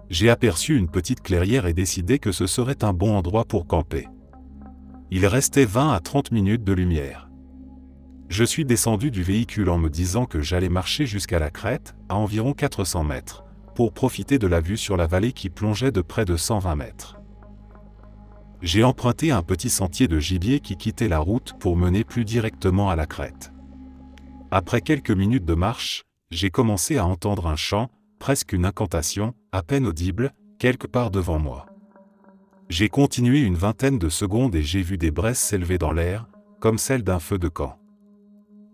J'ai aperçu une petite clairière et décidé que ce serait un bon endroit pour camper. Il restait 20 à 30 minutes de lumière. Je suis descendu du véhicule en me disant que j'allais marcher jusqu'à la crête, à environ 400 mètres, pour profiter de la vue sur la vallée qui plongeait de près de 120 mètres. J'ai emprunté un petit sentier de gibier qui quittait la route pour mener plus directement à la crête. Après quelques minutes de marche, j'ai commencé à entendre un chant, presque une incantation, à peine audible, quelque part devant moi. J'ai continué une vingtaine de secondes et j'ai vu des braises s'élever dans l'air, comme celles d'un feu de camp.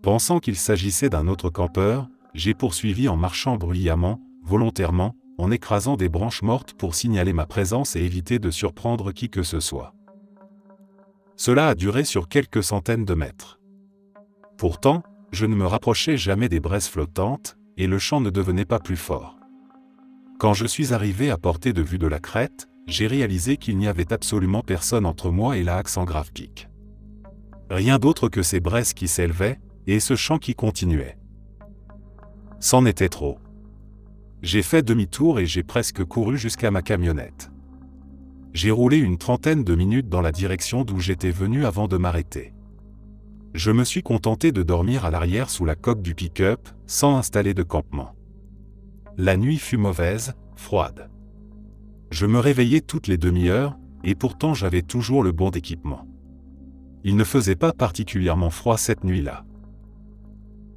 Pensant qu'il s'agissait d'un autre campeur, j'ai poursuivi en marchant bruyamment, volontairement, en écrasant des branches mortes pour signaler ma présence et éviter de surprendre qui que ce soit. Cela a duré sur quelques centaines de mètres. Pourtant, je ne me rapprochais jamais des braises flottantes, et le chant ne devenait pas plus fort. Quand je suis arrivé à portée de vue de la crête, j'ai réalisé qu'il n'y avait absolument personne entre moi et la Haxe en grave pic. Rien d'autre que ces braises qui s'élevaient, et ce chant qui continuait. C'en était trop. J'ai fait demi-tour et j'ai presque couru jusqu'à ma camionnette. J'ai roulé une trentaine de minutes dans la direction d'où j'étais venu avant de m'arrêter. Je me suis contenté de dormir à l'arrière sous la coque du pick-up, sans installer de campement. La nuit fut mauvaise, froide. Je me réveillais toutes les demi-heures, et pourtant j'avais toujours le bon équipement. Il ne faisait pas particulièrement froid cette nuit-là.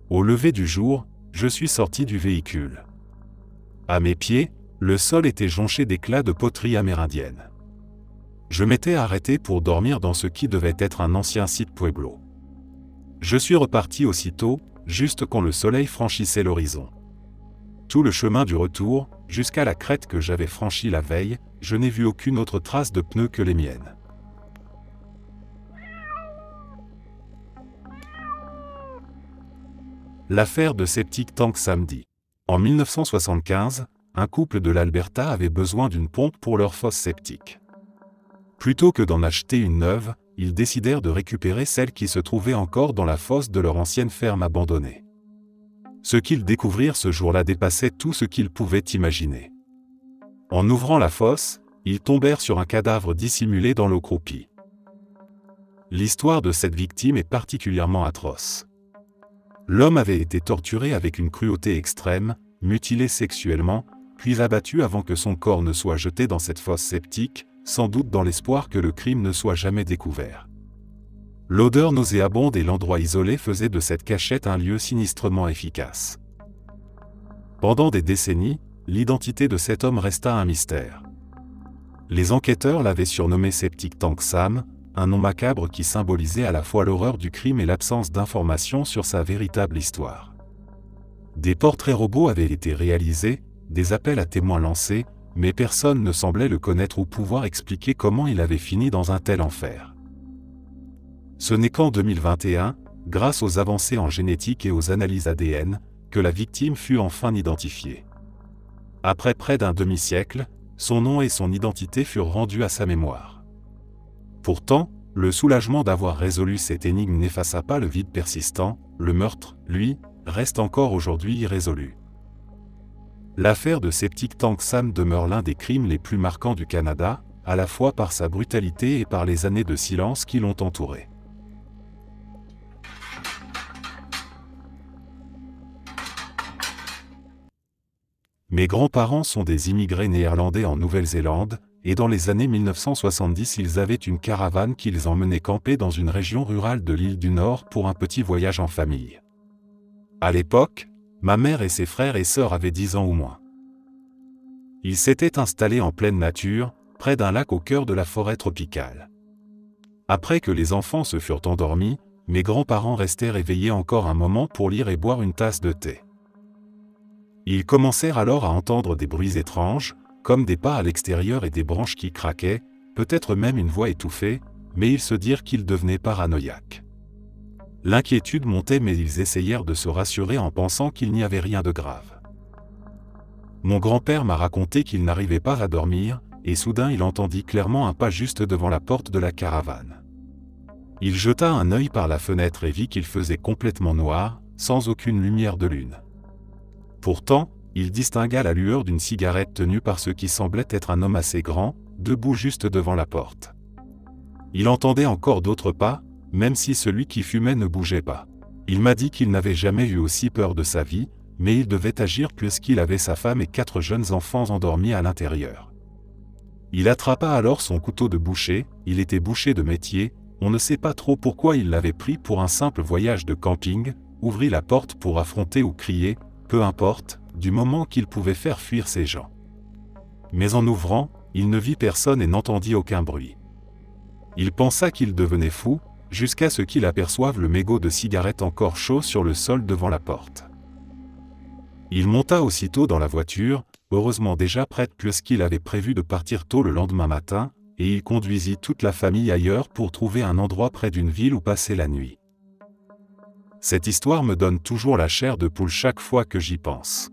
Au lever du jour, je suis sorti du véhicule. À mes pieds, le sol était jonché d'éclats de poterie amérindienne. Je m'étais arrêté pour dormir dans ce qui devait être un ancien site pueblo. Je suis reparti aussitôt, juste quand le soleil franchissait l'horizon. Tout le chemin du retour, jusqu'à la crête que j'avais franchie la veille, je n'ai vu aucune autre trace de pneus que les miennes. L'affaire de Septic Tank samedi. En 1975, un couple de l'Alberta avait besoin d'une pompe pour leur fosse septique. Plutôt que d'en acheter une neuve, ils décidèrent de récupérer celle qui se trouvait encore dans la fosse de leur ancienne ferme abandonnée. Ce qu'ils découvrirent ce jour-là dépassait tout ce qu'ils pouvaient imaginer. En ouvrant la fosse, ils tombèrent sur un cadavre dissimulé dans l'eau croupie. L'histoire de cette victime est particulièrement atroce. L'homme avait été torturé avec une cruauté extrême, mutilé sexuellement, puis abattu avant que son corps ne soit jeté dans cette fosse septique, sans doute dans l'espoir que le crime ne soit jamais découvert. L'odeur nauséabonde et l'endroit isolé faisaient de cette cachette un lieu sinistrement efficace. Pendant des décennies, l'identité de cet homme resta un mystère. Les enquêteurs l'avaient surnommé Septic Tank Sam, un nom macabre qui symbolisait à la fois l'horreur du crime et l'absence d'informations sur sa véritable histoire. Des portraits robots avaient été réalisés, des appels à témoins lancés, mais personne ne semblait le connaître ou pouvoir expliquer comment il avait fini dans un tel enfer. Ce n'est qu'en 2021, grâce aux avancées en génétique et aux analyses ADN, que la victime fut enfin identifiée. Après près d'un demi-siècle, son nom et son identité furent rendus à sa mémoire. Pourtant, le soulagement d'avoir résolu cette énigme n'effaça pas le vide persistant, le meurtre, lui, reste encore aujourd'hui irrésolu. L'affaire de Septic Tank Sam demeure l'un des crimes les plus marquants du Canada, à la fois par sa brutalité et par les années de silence qui l'ont entouré. Mes grands-parents sont des immigrés néerlandais en Nouvelle-Zélande, et dans les années 1970 ils avaient une caravane qu'ils emmenaient camper dans une région rurale de l'île du Nord pour un petit voyage en famille. À l'époque, ma mère et ses frères et sœurs avaient 10 ans ou moins. Ils s'étaient installés en pleine nature, près d'un lac au cœur de la forêt tropicale. Après que les enfants se furent endormis, mes grands-parents restèrent éveillés encore un moment pour lire et boire une tasse de thé. Ils commencèrent alors à entendre des bruits étranges, comme des pas à l'extérieur et des branches qui craquaient, peut-être même une voix étouffée, mais ils se dirent qu'ils devenaient paranoïaques. L'inquiétude montait mais ils essayèrent de se rassurer en pensant qu'il n'y avait rien de grave. Mon grand-père m'a raconté qu'il n'arrivait pas à dormir, et soudain il entendit clairement un pas juste devant la porte de la caravane. Il jeta un œil par la fenêtre et vit qu'il faisait complètement noir, sans aucune lumière de lune. Pourtant, il distingua la lueur d'une cigarette tenue par ce qui semblait être un homme assez grand, debout juste devant la porte. Il entendait encore d'autres pas, même si celui qui fumait ne bougeait pas. Il m'a dit qu'il n'avait jamais eu aussi peur de sa vie, mais il devait agir puisqu'il avait sa femme et 4 jeunes enfants endormis à l'intérieur. Il attrapa alors son couteau de boucher, il était boucher de métier, on ne sait pas trop pourquoi il l'avait pris pour un simple voyage de camping, ouvrit la porte pour affronter ou crier, peu importe, du moment qu'il pouvait faire fuir ces gens. Mais en ouvrant, il ne vit personne et n'entendit aucun bruit. Il pensa qu'il devenait fou, jusqu'à ce qu'il aperçoive le mégot de cigarette encore chaud sur le sol devant la porte. Il monta aussitôt dans la voiture, heureusement déjà prête puisqu'il avait prévu de partir tôt le lendemain matin, et il conduisit toute la famille ailleurs pour trouver un endroit près d'une ville où passer la nuit. Cette histoire me donne toujours la chair de poule chaque fois que j'y pense.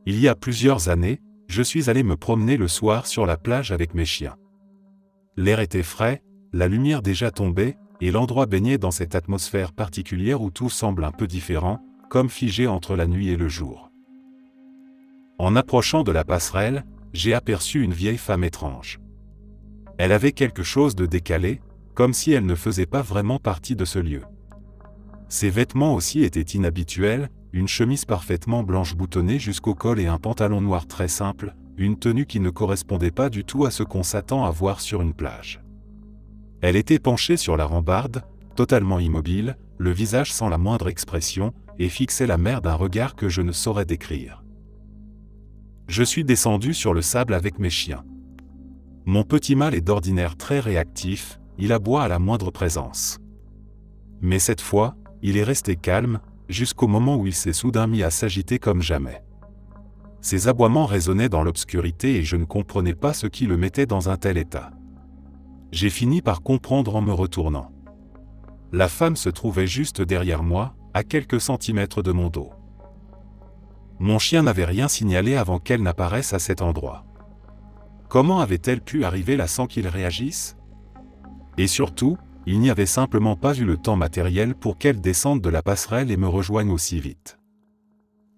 Il y a plusieurs années, je suis allé me promener le soir sur la plage avec mes chiens. L'air était frais, la lumière déjà tombée, et l'endroit baignait dans cette atmosphère particulière où tout semble un peu différent, comme figé entre la nuit et le jour. En approchant de la passerelle, j'ai aperçu une vieille femme étrange. Elle avait quelque chose de décalé, comme si elle ne faisait pas vraiment partie de ce lieu. Ses vêtements aussi étaient inhabituels, une chemise parfaitement blanche boutonnée jusqu'au col et un pantalon noir très simple, une tenue qui ne correspondait pas du tout à ce qu'on s'attend à voir sur une plage. Elle était penchée sur la rambarde, totalement immobile, le visage sans la moindre expression, et fixait la mer d'un regard que je ne saurais décrire. Je suis descendu sur le sable avec mes chiens. Mon petit mâle est d'ordinaire très réactif, il aboie à la moindre présence. Mais cette fois, il est resté calme, jusqu'au moment où il s'est soudain mis à s'agiter comme jamais. Ses aboiements résonnaient dans l'obscurité et je ne comprenais pas ce qui le mettait dans un tel état. J'ai fini par comprendre en me retournant. La femme se trouvait juste derrière moi, à quelques centimètres de mon dos. Mon chien n'avait rien signalé avant qu'elle n'apparaisse à cet endroit. Comment avait-elle pu arriver là sans qu'il réagisse? Et surtout, il n'y avait simplement pas eu le temps matériel pour qu'elle descende de la passerelle et me rejoigne aussi vite.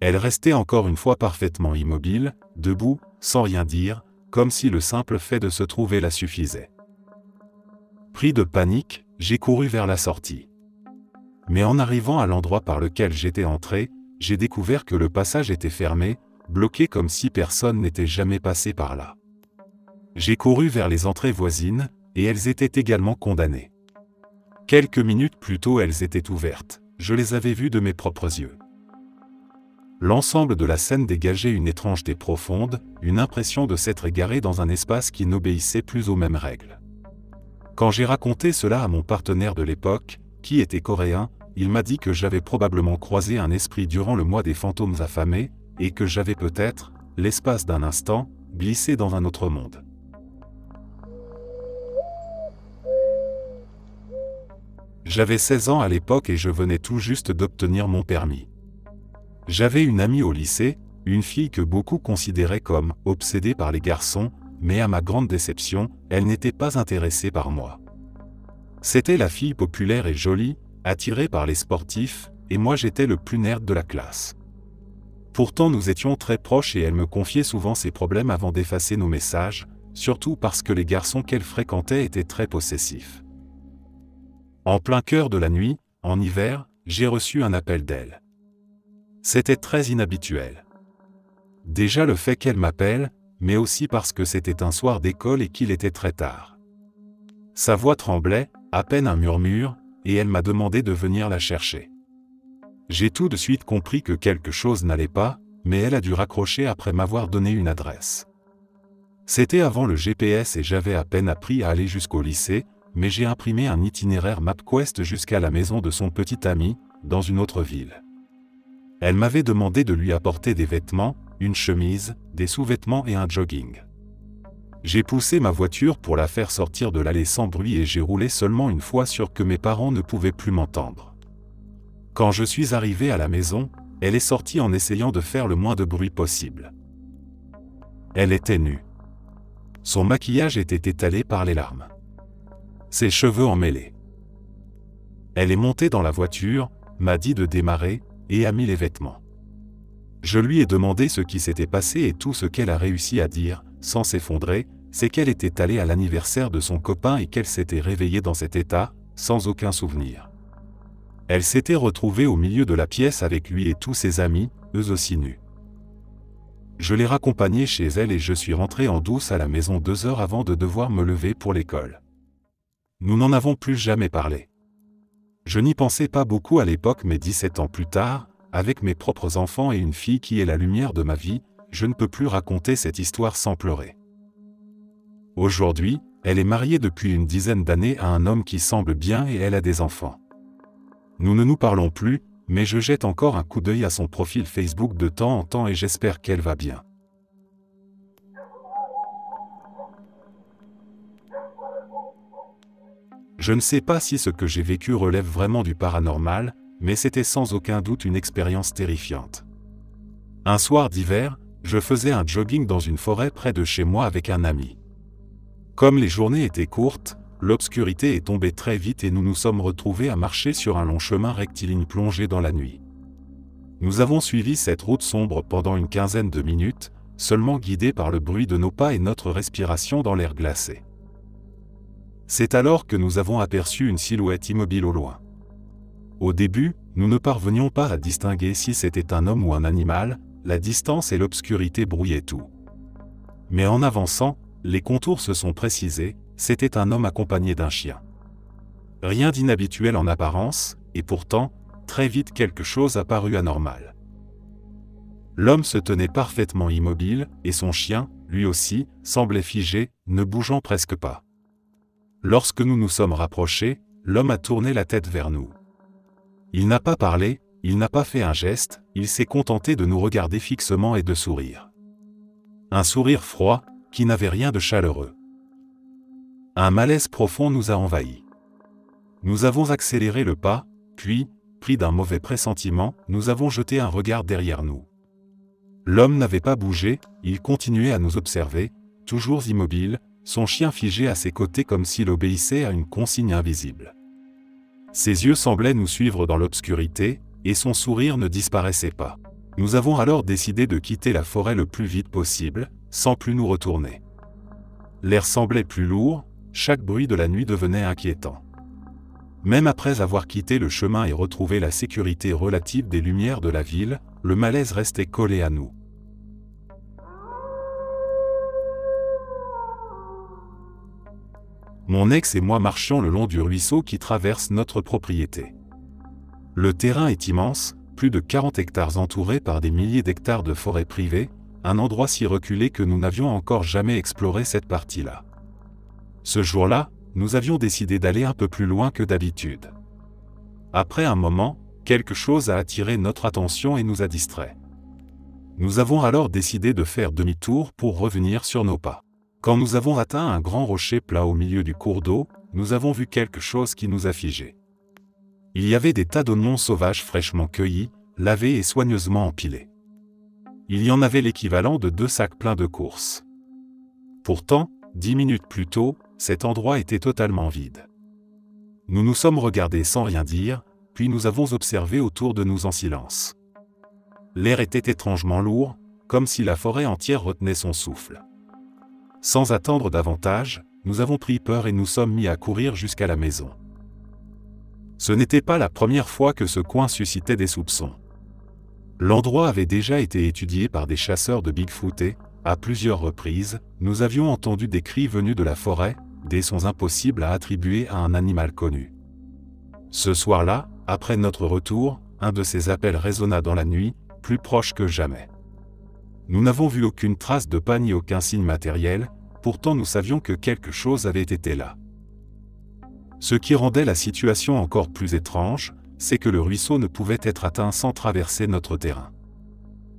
Elle restait encore une fois parfaitement immobile, debout, sans rien dire, comme si le simple fait de se trouver la suffisait. Pris de panique, j'ai couru vers la sortie. Mais en arrivant à l'endroit par lequel j'étais entré, j'ai découvert que le passage était fermé, bloqué comme si personne n'était jamais passé par là. J'ai couru vers les entrées voisines, et elles étaient également condamnées. Quelques minutes plus tôt elles étaient ouvertes, je les avais vues de mes propres yeux. L'ensemble de la scène dégageait une étrangeté profonde, une impression de s'être égaré dans un espace qui n'obéissait plus aux mêmes règles. Quand j'ai raconté cela à mon partenaire de l'époque, qui était coréen, il m'a dit que j'avais probablement croisé un esprit durant le mois des fantômes affamés, et que j'avais peut-être, l'espace d'un instant, glissé dans un autre monde. J'avais 16 ans à l'époque et je venais tout juste d'obtenir mon permis. J'avais une amie au lycée, une fille que beaucoup considéraient comme obsédée par les garçons, mais à ma grande déception, elle n'était pas intéressée par moi. C'était la fille populaire et jolie, attirée par les sportifs, et moi j'étais le plus nerd de la classe. Pourtant nous étions très proches et elle me confiait souvent ses problèmes avant d'effacer nos messages, surtout parce que les garçons qu'elle fréquentait étaient très possessifs. En plein cœur de la nuit, en hiver, j'ai reçu un appel d'elle. C'était très inhabituel. Déjà le fait qu'elle m'appelle, mais aussi parce que c'était un soir d'école et qu'il était très tard. Sa voix tremblait, à peine un murmure, et elle m'a demandé de venir la chercher. J'ai tout de suite compris que quelque chose n'allait pas, mais elle a dû raccrocher après m'avoir donné une adresse. C'était avant le GPS et j'avais à peine appris à aller jusqu'au lycée, mais j'ai imprimé un itinéraire MapQuest jusqu'à la maison de son petit ami, dans une autre ville. Elle m'avait demandé de lui apporter des vêtements, une chemise, des sous-vêtements et un jogging. J'ai poussé ma voiture pour la faire sortir de l'allée sans bruit et j'ai roulé seulement une fois sûr que mes parents ne pouvaient plus m'entendre. Quand je suis arrivé à la maison, elle est sortie en essayant de faire le moins de bruit possible. Elle était nue. Son maquillage était étalé par les larmes. Ses cheveux emmêlés. Elle est montée dans la voiture, m'a dit de démarrer, et a mis les vêtements. Je lui ai demandé ce qui s'était passé et tout ce qu'elle a réussi à dire, sans s'effondrer, c'est qu'elle était allée à l'anniversaire de son copain et qu'elle s'était réveillée dans cet état, sans aucun souvenir. Elle s'était retrouvée au milieu de la pièce avec lui et tous ses amis, eux aussi nus. Je l'ai raccompagnée chez elle et je suis rentré en douce à la maison 2 heures avant de devoir me lever pour l'école. Nous n'en avons plus jamais parlé. Je n'y pensais pas beaucoup à l'époque mais 17 ans plus tard, avec mes propres enfants et une fille qui est la lumière de ma vie, je ne peux plus raconter cette histoire sans pleurer. Aujourd'hui, elle est mariée depuis une dizaine d'années à un homme qui semble bien et elle a des enfants. Nous ne nous parlons plus, mais je jette encore un coup d'œil à son profil Facebook de temps en temps et j'espère qu'elle va bien. Je ne sais pas si ce que j'ai vécu relève vraiment du paranormal, mais c'était sans aucun doute une expérience terrifiante. Un soir d'hiver, je faisais un jogging dans une forêt près de chez moi avec un ami. Comme les journées étaient courtes, l'obscurité est tombée très vite et nous nous sommes retrouvés à marcher sur un long chemin rectiligne plongé dans la nuit. Nous avons suivi cette route sombre pendant une quinzaine de minutes, seulement guidés par le bruit de nos pas et notre respiration dans l'air glacé. C'est alors que nous avons aperçu une silhouette immobile au loin. Au début, nous ne parvenions pas à distinguer si c'était un homme ou un animal, la distance et l'obscurité brouillaient tout. Mais en avançant, les contours se sont précisés, c'était un homme accompagné d'un chien. Rien d'inhabituel en apparence, et pourtant, très vite quelque chose apparut anormal. L'homme se tenait parfaitement immobile, et son chien, lui aussi, semblait figé, ne bougeant presque pas. Lorsque nous nous sommes rapprochés, l'homme a tourné la tête vers nous. Il n'a pas parlé, il n'a pas fait un geste, il s'est contenté de nous regarder fixement et de sourire. Un sourire froid, qui n'avait rien de chaleureux. Un malaise profond nous a envahis. Nous avons accéléré le pas, puis, pris d'un mauvais pressentiment, nous avons jeté un regard derrière nous. L'homme n'avait pas bougé, il continuait à nous observer, toujours immobile, son chien figé à ses côtés comme s'il obéissait à une consigne invisible. Ses yeux semblaient nous suivre dans l'obscurité, et son sourire ne disparaissait pas. Nous avons alors décidé de quitter la forêt le plus vite possible, sans plus nous retourner. L'air semblait plus lourd, chaque bruit de la nuit devenait inquiétant. Même après avoir quitté le chemin et retrouvé la sécurité relative des lumières de la ville, le malaise restait collé à nous. Mon ex et moi marchions le long du ruisseau qui traverse notre propriété. Le terrain est immense, plus de 40 hectares entourés par des milliers d'hectares de forêt privée, un endroit si reculé que nous n'avions encore jamais exploré cette partie-là. Ce jour-là, nous avions décidé d'aller un peu plus loin que d'habitude. Après un moment, quelque chose a attiré notre attention et nous a distraits. Nous avons alors décidé de faire demi-tour pour revenir sur nos pas. Quand nous avons atteint un grand rocher plat au milieu du cours d'eau, nous avons vu quelque chose qui nous a figés. Il y avait des tas d'oignons sauvages fraîchement cueillis, lavés et soigneusement empilés. Il y en avait l'équivalent de 2 sacs pleins de courses. Pourtant, 10 minutes plus tôt, cet endroit était totalement vide. Nous nous sommes regardés sans rien dire, puis nous avons observé autour de nous en silence. L'air était étrangement lourd, comme si la forêt entière retenait son souffle. Sans attendre davantage, nous avons pris peur et nous sommes mis à courir jusqu'à la maison. Ce n'était pas la première fois que ce coin suscitait des soupçons. L'endroit avait déjà été étudié par des chasseurs de Bigfoot et, à plusieurs reprises, nous avions entendu des cris venus de la forêt, des sons impossibles à attribuer à un animal connu. Ce soir-là, après notre retour, un de ces appels résonna dans la nuit, plus proche que jamais. Nous n'avons vu aucune trace de pas ni aucun signe matériel, pourtant nous savions que quelque chose avait été là. Ce qui rendait la situation encore plus étrange, c'est que le ruisseau ne pouvait être atteint sans traverser notre terrain.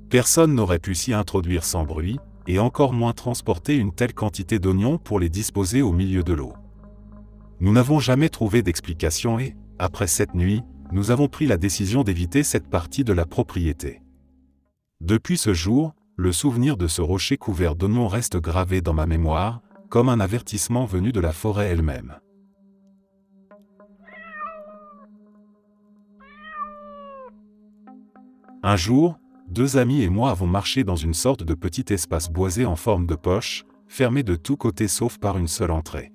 Personne n'aurait pu s'y introduire sans bruit, et encore moins transporter une telle quantité d'oignons pour les disposer au milieu de l'eau. Nous n'avons jamais trouvé d'explication et, après cette nuit, nous avons pris la décision d'éviter cette partie de la propriété. Depuis ce jour, le souvenir de ce rocher couvert d'oignons reste gravé dans ma mémoire, comme un avertissement venu de la forêt elle-même. Un jour, 2 amis et moi avons marché dans une sorte de petit espace boisé en forme de poche, fermé de tous côtés sauf par une seule entrée.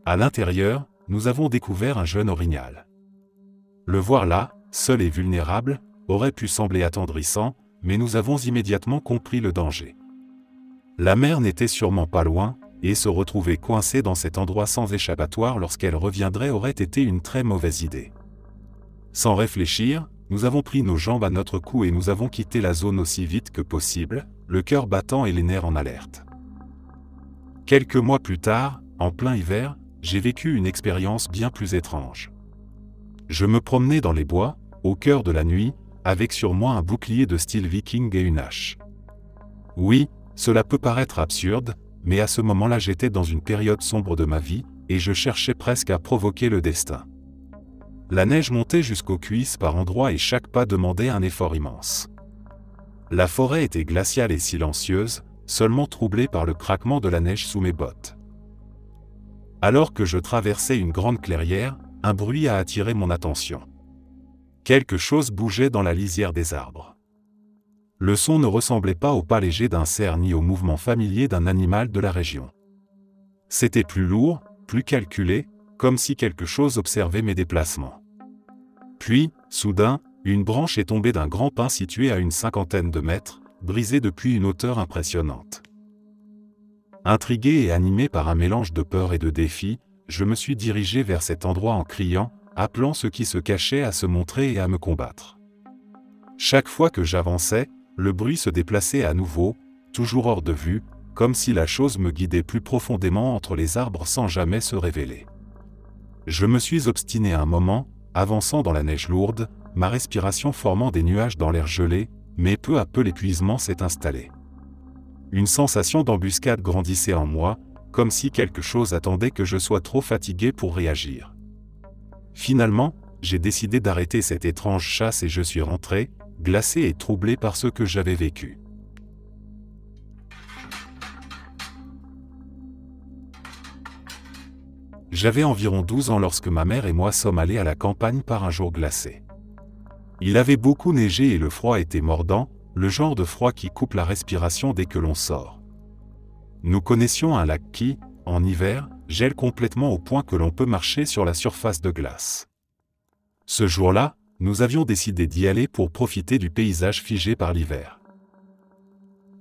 À l'intérieur, nous avons découvert un jeune orignal. Le voir là, seul et vulnérable, aurait pu sembler attendrissant, mais nous avons immédiatement compris le danger. La mère n'était sûrement pas loin, et se retrouver coincée dans cet endroit sans échappatoire lorsqu'elle reviendrait aurait été une très mauvaise idée. Sans réfléchir, nous avons pris nos jambes à notre cou et nous avons quitté la zone aussi vite que possible, le cœur battant et les nerfs en alerte. Quelques mois plus tard, en plein hiver, j'ai vécu une expérience bien plus étrange. Je me promenais dans les bois, au cœur de la nuit, avec sur moi un bouclier de style viking et une hache. Oui, cela peut paraître absurde, mais à ce moment-là j'étais dans une période sombre de ma vie, et je cherchais presque à provoquer le destin. La neige montait jusqu'aux cuisses par endroits et chaque pas demandait un effort immense. La forêt était glaciale et silencieuse, seulement troublée par le craquement de la neige sous mes bottes. Alors que je traversais une grande clairière, un bruit a attiré mon attention. Quelque chose bougeait dans la lisière des arbres. Le son ne ressemblait pas au pas léger d'un cerf ni au mouvement familier d'un animal de la région. C'était plus lourd, plus calculé, comme si quelque chose observait mes déplacements. Puis, soudain, une branche est tombée d'un grand pin situé à une 50aine de mètres, brisé depuis une hauteur impressionnante. Intrigué et animé par un mélange de peur et de défi, je me suis dirigé vers cet endroit en criant, appelant ceux qui se cachaient à se montrer et à me combattre. Chaque fois que j'avançais, le bruit se déplaçait à nouveau, toujours hors de vue, comme si la chose me guidait plus profondément entre les arbres sans jamais se révéler. Je me suis obstiné un moment, avançant dans la neige lourde, ma respiration formant des nuages dans l'air gelé, mais peu à peu l'épuisement s'est installé. Une sensation d'embuscade grandissait en moi, comme si quelque chose attendait que je sois trop fatigué pour réagir. Finalement, j'ai décidé d'arrêter cette étrange chasse et je suis rentré, glacé et troublé par ce que j'avais vécu. J'avais environ 12 ans lorsque ma mère et moi sommes allés à la campagne par un jour glacé. Il avait beaucoup neigé et le froid était mordant, le genre de froid qui coupe la respiration dès que l'on sort. Nous connaissions un lac qui, en hiver, gèle complètement au point que l'on peut marcher sur la surface de glace. Ce jour-là, nous avions décidé d'y aller pour profiter du paysage figé par l'hiver.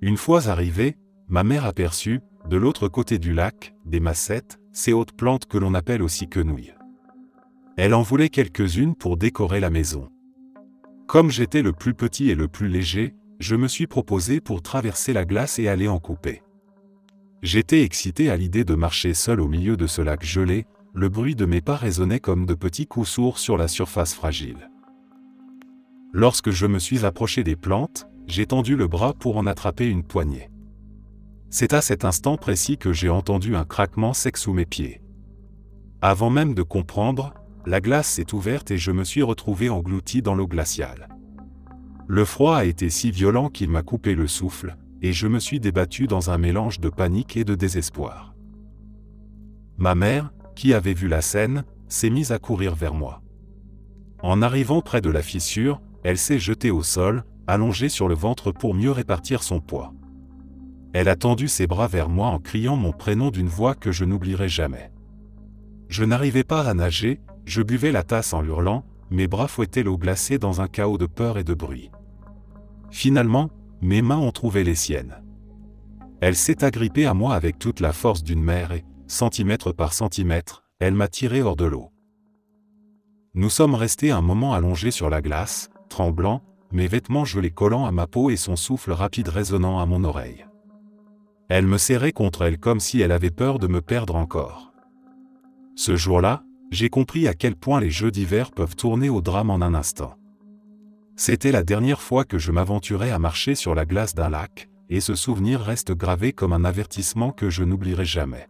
Une fois arrivés, ma mère aperçut, de l'autre côté du lac, des massettes, ces hautes plantes que l'on appelle aussi quenouilles. Elle en voulait quelques-unes pour décorer la maison. Comme j'étais le plus petit et le plus léger, je me suis proposé pour traverser la glace et aller en couper. J'étais excité à l'idée de marcher seul au milieu de ce lac gelé, le bruit de mes pas résonnait comme de petits coups sourds sur la surface fragile. Lorsque je me suis approché des plantes, j'ai tendu le bras pour en attraper une poignée. C'est à cet instant précis que j'ai entendu un craquement sec sous mes pieds. Avant même de comprendre, la glace s'est ouverte et je me suis retrouvé englouti dans l'eau glaciale. Le froid a été si violent qu'il m'a coupé le souffle, et je me suis débattu dans un mélange de panique et de désespoir. Ma mère, qui avait vu la scène, s'est mise à courir vers moi. En arrivant près de la fissure, elle s'est jetée au sol, allongée sur le ventre pour mieux répartir son poids. Elle a tendu ses bras vers moi en criant mon prénom d'une voix que je n'oublierai jamais. Je n'arrivais pas à nager, je buvais la tasse en hurlant, mes bras fouettaient l'eau glacée dans un chaos de peur et de bruit. Finalement, mes mains ont trouvé les siennes. Elle s'est agrippée à moi avec toute la force d'une mère et, centimètre par centimètre, elle m'a tiré hors de l'eau. Nous sommes restés un moment allongés sur la glace, tremblants, mes vêtements gelés collant à ma peau et son souffle rapide résonnant à mon oreille. Elle me serrait contre elle comme si elle avait peur de me perdre encore. Ce jour-là, j'ai compris à quel point les jeux d'hiver peuvent tourner au drame en un instant. C'était la dernière fois que je m'aventurais à marcher sur la glace d'un lac, et ce souvenir reste gravé comme un avertissement que je n'oublierai jamais.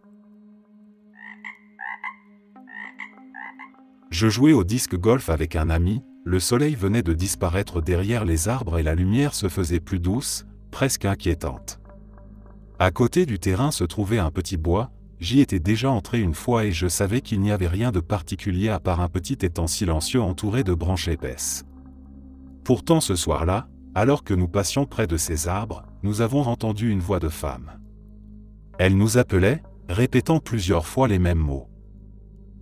Je jouais au disque golf avec un ami, le soleil venait de disparaître derrière les arbres et la lumière se faisait plus douce, presque inquiétante. À côté du terrain se trouvait un petit bois, j'y étais déjà entré une fois et je savais qu'il n'y avait rien de particulier à part un petit étang silencieux entouré de branches épaisses. Pourtant ce soir-là, alors que nous passions près de ces arbres, nous avons entendu une voix de femme. Elle nous appelait, répétant plusieurs fois les mêmes mots.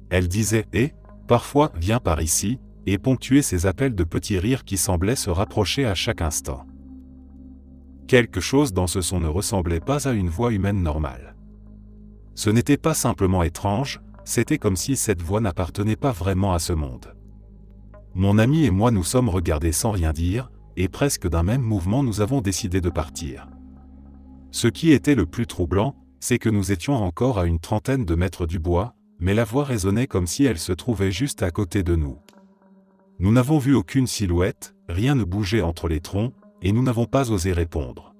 Elle disait « et », parfois « viens par ici », et ponctuait ses appels de petits rires qui semblaient se rapprocher à chaque instant. Quelque chose dans ce son ne ressemblait pas à une voix humaine normale. Ce n'était pas simplement étrange, c'était comme si cette voix n'appartenait pas vraiment à ce monde. Mon ami et moi nous sommes regardés sans rien dire, et presque d'un même mouvement nous avons décidé de partir. Ce qui était le plus troublant, c'est que nous étions encore à une trentaine de mètres du bois, mais la voix résonnait comme si elle se trouvait juste à côté de nous. Nous n'avons vu aucune silhouette, rien ne bougeait entre les troncs, et nous n'avons pas osé répondre.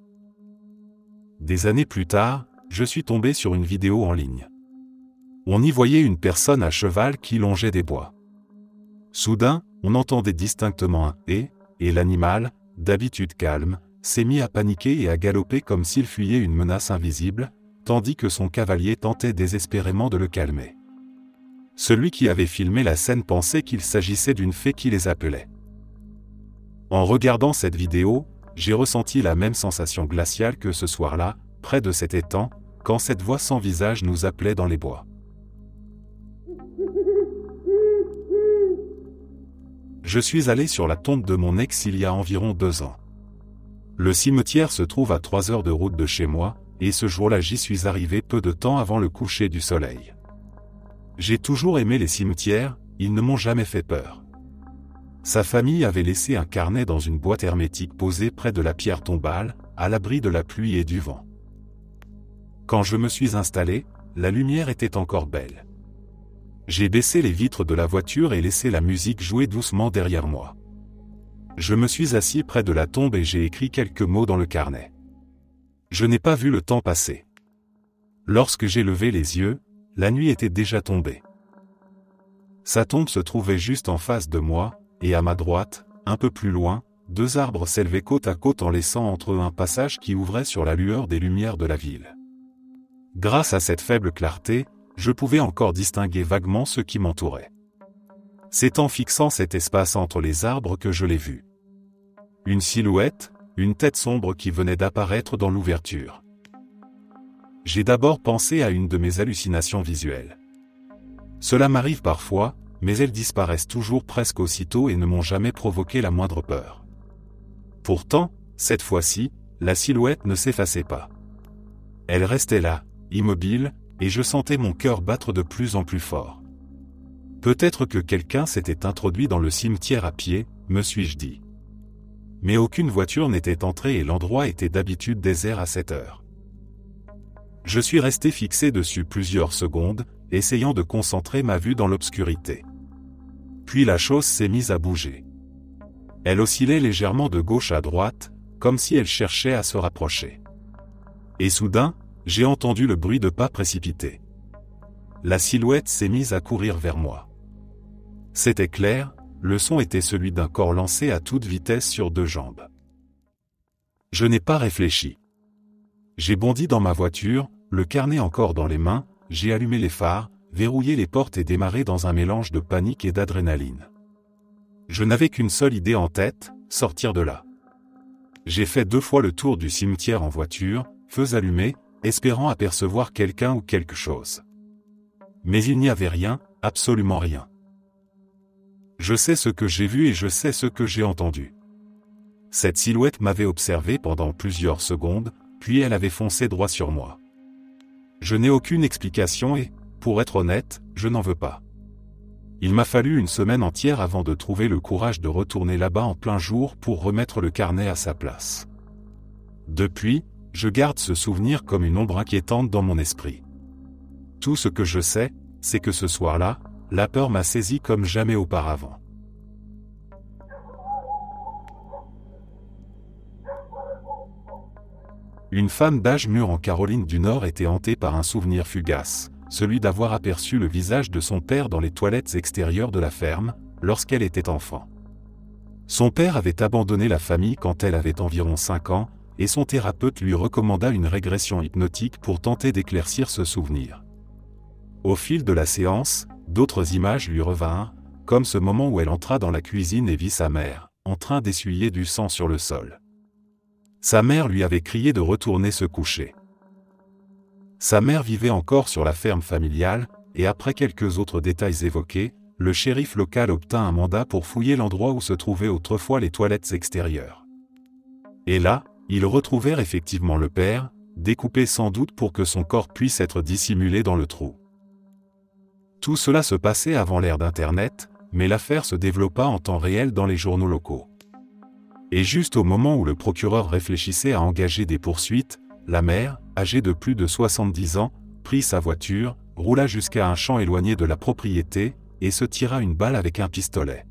Des années plus tard, je suis tombé sur une vidéo en ligne. On y voyait une personne à cheval qui longeait des bois. Soudain, on entendait distinctement un « et l'animal, d'habitude calme, s'est mis à paniquer et à galoper comme s'il fuyait une menace invisible, tandis que son cavalier tentait désespérément de le calmer. Celui qui avait filmé la scène pensait qu'il s'agissait d'une fée qui les appelait. En regardant cette vidéo, j'ai ressenti la même sensation glaciale que ce soir-là, près de cet étang, quand cette voix sans visage nous appelait dans les bois. Je suis allé sur la tombe de mon ex il y a environ 2 ans. Le cimetière se trouve à 3 heures de route de chez moi, et ce jour-là j'y suis arrivé peu de temps avant le coucher du soleil. J'ai toujours aimé les cimetières, ils ne m'ont jamais fait peur. Sa famille avait laissé un carnet dans une boîte hermétique posée près de la pierre tombale, à l'abri de la pluie et du vent. Quand je me suis installé, la lumière était encore belle. J'ai baissé les vitres de la voiture et laissé la musique jouer doucement derrière moi. Je me suis assis près de la tombe et j'ai écrit quelques mots dans le carnet. Je n'ai pas vu le temps passer. Lorsque j'ai levé les yeux, la nuit était déjà tombée. Sa tombe se trouvait juste en face de moi, et à ma droite, un peu plus loin, 2 arbres s'élevaient côte à côte en laissant entre eux un passage qui ouvrait sur la lueur des lumières de la ville. Grâce à cette faible clarté, je pouvais encore distinguer vaguement ce qui m'entourait. C'est en fixant cet espace entre les arbres que je l'ai vu. Une silhouette, une tête sombre qui venait d'apparaître dans l'ouverture. J'ai d'abord pensé à une de mes hallucinations visuelles. Cela m'arrive parfois, mais elles disparaissent toujours presque aussitôt et ne m'ont jamais provoqué la moindre peur. Pourtant, cette fois-ci, la silhouette ne s'effaçait pas. Elle restait là, immobile, et je sentais mon cœur battre de plus en plus fort. Peut-être que quelqu'un s'était introduit dans le cimetière à pied, me suis-je dit. Mais aucune voiture n'était entrée et l'endroit était d'habitude désert à cette heure. Je suis resté fixé dessus plusieurs secondes, essayant de concentrer ma vue dans l'obscurité. Puis la chose s'est mise à bouger. Elle oscillait légèrement de gauche à droite, comme si elle cherchait à se rapprocher. Et soudain, j'ai entendu le bruit de pas précipités. La silhouette s'est mise à courir vers moi. C'était clair, le son était celui d'un corps lancé à toute vitesse sur 2 jambes. Je n'ai pas réfléchi. J'ai bondi dans ma voiture, le carnet encore dans les mains, j'ai allumé les phares, verrouillé les portes et démarré dans un mélange de panique et d'adrénaline. Je n'avais qu'une seule idée en tête, sortir de là. J'ai fait 2 fois le tour du cimetière en voiture, feux allumés, espérant apercevoir quelqu'un ou quelque chose. Mais il n'y avait rien, absolument rien. Je sais ce que j'ai vu et je sais ce que j'ai entendu. Cette silhouette m'avait observé pendant plusieurs secondes, puis elle avait foncé droit sur moi. Je n'ai aucune explication et, pour être honnête, je n'en veux pas. Il m'a fallu une semaine entière avant de trouver le courage de retourner là-bas en plein jour pour remettre le carnet à sa place. Depuis, je garde ce souvenir comme une ombre inquiétante dans mon esprit. Tout ce que je sais, c'est que ce soir-là, la peur m'a saisi comme jamais auparavant. Une femme d'âge mûr en Caroline du Nord était hantée par un souvenir fugace, celui d'avoir aperçu le visage de son père dans les toilettes extérieures de la ferme, lorsqu'elle était enfant. Son père avait abandonné la famille quand elle avait environ 5 ans, et son thérapeute lui recommanda une régression hypnotique pour tenter d'éclaircir ce souvenir. Au fil de la séance, d'autres images lui revinrent, comme ce moment où elle entra dans la cuisine et vit sa mère, en train d'essuyer du sang sur le sol. Sa mère lui avait crié de retourner se coucher. Sa mère vivait encore sur la ferme familiale, et après quelques autres détails évoqués, le shérif local obtint un mandat pour fouiller l'endroit où se trouvaient autrefois les toilettes extérieures. Et là, ils retrouvèrent effectivement le père, découpé sans doute pour que son corps puisse être dissimulé dans le trou. Tout cela se passait avant l'ère d'Internet, mais l'affaire se développa en temps réel dans les journaux locaux. Et juste au moment où le procureur réfléchissait à engager des poursuites, la mère, âgée de plus de 70 ans, prit sa voiture, roula jusqu'à un champ éloigné de la propriété, et se tira une balle avec un pistolet.